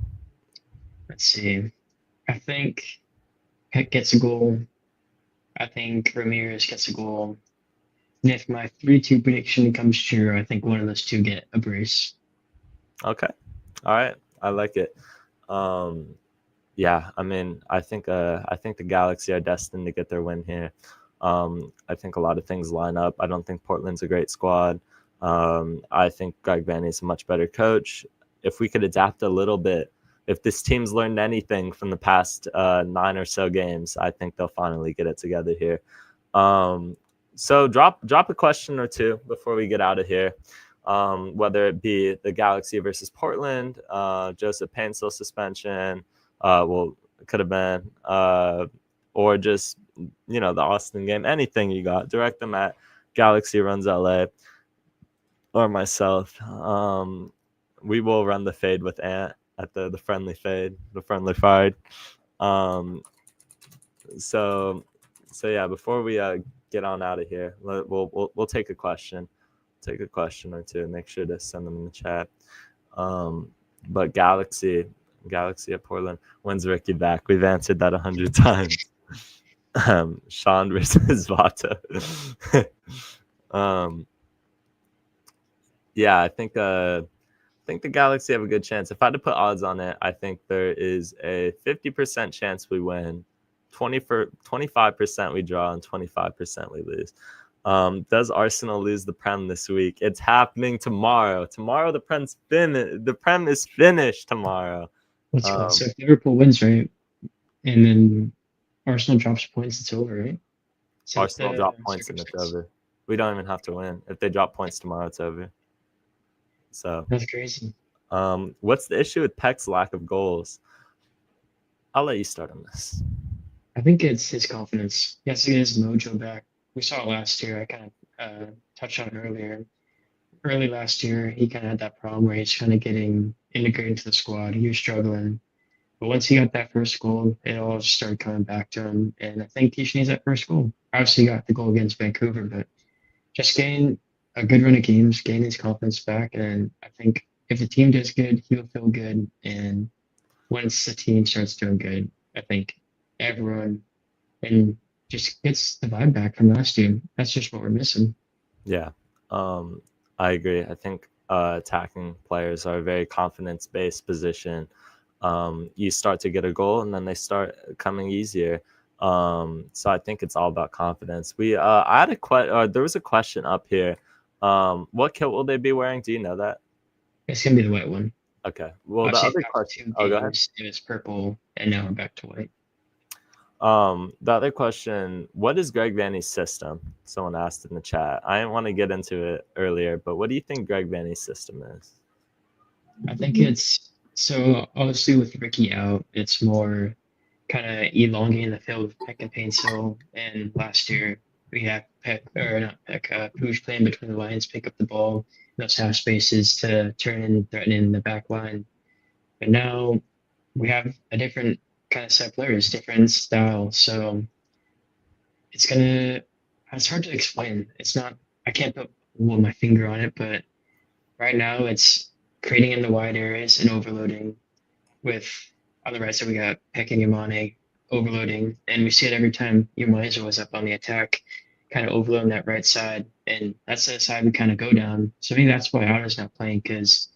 Let's see. I think Peck gets a goal. I think Ramirez gets a goal. And if my 3-2 prediction comes true, I think one of those two get a brace. Okay. All right. I like it. Yeah, I mean, I think the Galaxy are destined to get their win here. I think a lot of things line up. I don't think Portland's a great squad. I think Greg Vanney is a much better coach. If we could adapt a little bit, if this team's learned anything from the past 9 or so games, I think they'll finally get it together here. So drop a question or two before we get out of here. Whether it be the Galaxy versus Portland, Joseph Painsil suspension, well, it could have been, or just, the Austin game, anything you got, direct them at Galaxy Runs LA or myself. We will run the fade with Ant at the friendly fade, the friendly fade. So yeah, before we get on out of here, we'll take a question. Take a question or two. Make sure to send them in the chat. But Galaxy at Portland. When's Ricky back? We've answered that 100 times. Sean versus Vata. Yeah, I think the Galaxy have a good chance. If I had to put odds on it, I think there is a 50% chance we win, 25% we draw, and 25% we lose. Does Arsenal lose the Prem this week? It's happening tomorrow. Tomorrow the Prem is finished tomorrow. What's cool? So if Liverpool wins, right, and then Arsenal drops points, it's over, right? So Arsenal drop points and it's over. We don't even have to win. If they drop points tomorrow, it's over. So that's crazy. What's the issue with Peck's lack of goals? I'll let you start on this. I think it's his confidence. He has to get his mojo back. We saw it last year. I kind of touched on it earlier. Early last year, he kind of had that problem where he's kind of getting integrated into the squad. He was struggling. But once he got that first goal, it all just started coming back to him. And I think he needs that first goal. Obviously, he got the goal against Vancouver, but just gain a good run of games, gain his confidence back. And I think if the team does good, he'll feel good. And once the team starts doing good, I think everyone and just gets the vibe back from last year. That's just what we're missing. Yeah, I agree. I think attacking players are a very confidence-based position. You start to get a goal, and then they start coming easier. So I think it's all about confidence. I had there was a question up here. What kit will they be wearing? Do you know that? It's gonna be the white one. Okay. Well, the other question. Oh, go ahead. It was purple, and now we're back to white. The other question, what is Greg Vanney's system? Someone asked in the chat. I didn't want to get into it earlier, but what do you think Greg Vanney's system is? I think it's, so obviously with Ricky out, it's more kind of elongating the field with Peck and Painsil. And last year we had Pooge playing between the lines, pick up the ball, those half spaces to turn and threaten in the back line. But now we have a different kind of set of players, different style. So it's hard to explain. It's not, I can't put my finger on it, but right now it's creating in the wide areas and overloading with, on the right side, we got Peck and Yamane overloading. And we see it every time Yamane is always up on the attack, kind of overloading that right side. And that's the side we kind of go down. So maybe that's why Otto's not playing, because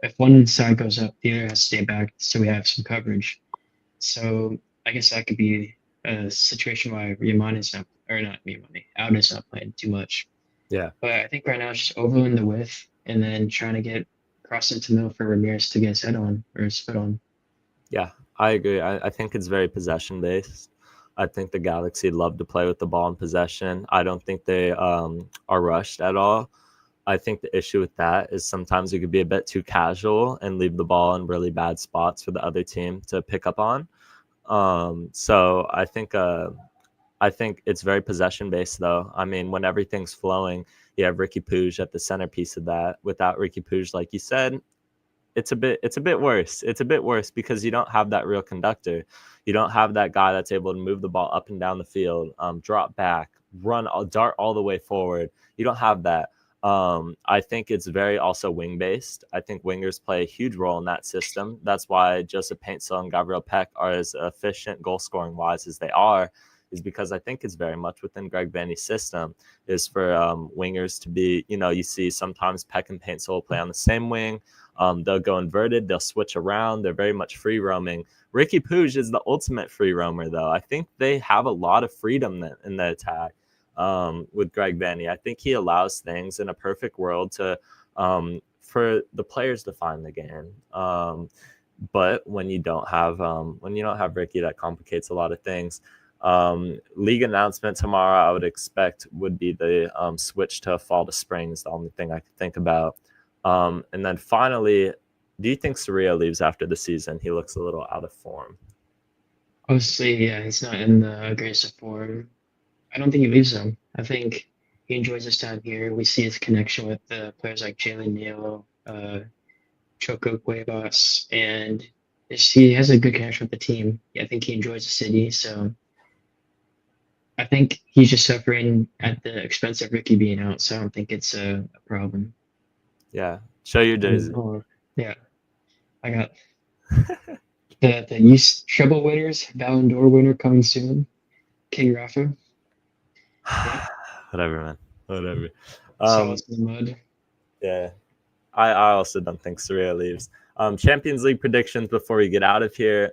if one side goes up, the other has to stay back so we have some coverage. So I guess that could be a situation why Yamane is not, or not Yamane, Otto's not playing too much. Yeah. But I think right now it's just overloading the width and then trying to get cross into the middle for Ramirez to get his head on or his foot on. Yeah, I agree. I think it's very possession based. I think the Galaxy love to play with the ball in possession. I don't think they are rushed at all. I think the issue with that is sometimes you could be a bit too casual and leave the ball in really bad spots for the other team to pick up on. So I think it's very possession based though. I mean, when everything's flowing, you have Ricky Pooge at the centerpiece of that. Without Ricky Pooge, like you said, it's a bit worse. It's a bit worse because you don't have that real conductor. You don't have that guy that's able to move the ball up and down the field, drop back, dart all the way forward. You don't have that. I think it's very also wing based. I think wingers play a huge role in that system. That's why Joseph Paintsil and Gabriel Peck are as efficient goal scoring wise as they are, is because I think it's very much within Greg Vanney's system is for wingers to be, you see sometimes Peck and Paintsil will play on the same wing. They'll go inverted. They'll switch around. They're very much free roaming. Ricky Pooge is the ultimate free roamer, though. I think they have a lot of freedom in the attack with Greg Vanney. I think he allows things in a perfect world to for the players to find the game. But when you don't have Ricky, that complicates a lot of things. League announcement tomorrow, I would expect would be the switch to fall to spring is the only thing I could think about. And then finally, do you think Soria leaves after the season? He looks a little out of form. Obviously, yeah, he's not in the greatest of form. I don't think he leaves them. I think he enjoys his time here. We see his connection with the players like Jalen Neal, Choco Cuevas, and he has a good connection with the team. I think he enjoys the city, so I think he's just suffering at the expense of Ricky being out. So I don't think it's a problem. Yeah, show your jersey. Yeah, I got the East treble winners, Ballon d'Or winner coming soon, King Rafa. Yeah. Whatever, man. Whatever. Sauce in the mud. Yeah, I also don't think Soria leaves. Champions League predictions before we get out of here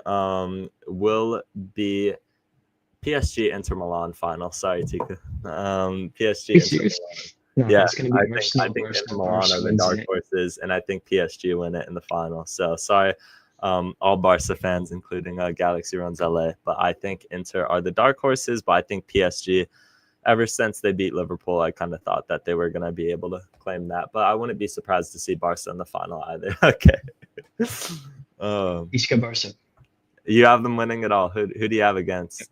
will be PSG Inter Milan final. Sorry, Tika. PSG Inter Milan. No, Yeah, it's gonna be I think Inter Milan are the dark horses, and I think PSG win it in the final. So sorry, all Barca fans, including Galaxy runs LA, but I think Inter are the dark horses. But I think PSG, ever since they beat Liverpool, I kind of thought that they were going to be able to claim that. But I wouldn't be surprised to see Barca in the final either. Okay. Isca Barca. You have them winning it all. Who do you have against?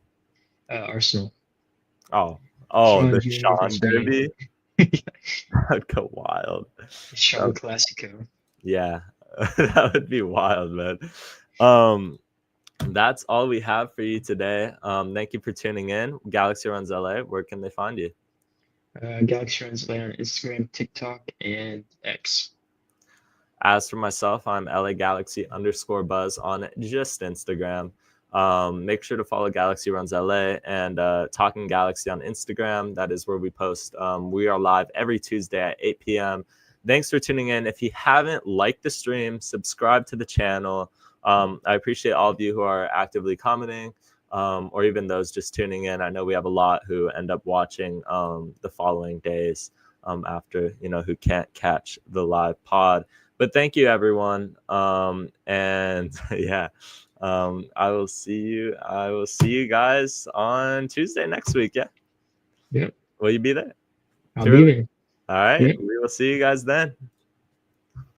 Arsenal. Oh, Sean the Jr. Sean versus Derby. That'd go wild. Sean Classico. Yeah, that would be wild, man. That's all we have for you today. Thank you for tuning in. Galaxy Runs LA. Where can they find you? Galaxy Runs LA on Instagram, TikTok, and X. As for myself, I'm LA Galaxy _buzz on just Instagram. Make sure to follow Galaxy Runs LA and Talkin Galaxy on Instagram. That is where we post. We are live every Tuesday at 8 p.m. Thanks for tuning in. If you haven't liked the stream, subscribe to the channel. I appreciate all of you who are actively commenting or even those just tuning in. I know we have a lot who end up watching the following days after, who can't catch the live pod. But thank you, everyone. And yeah. I will see you guys on Tuesday next week. Yeah. Yep. Will you be there? I'll be there. All right. Yep. We will see you guys then.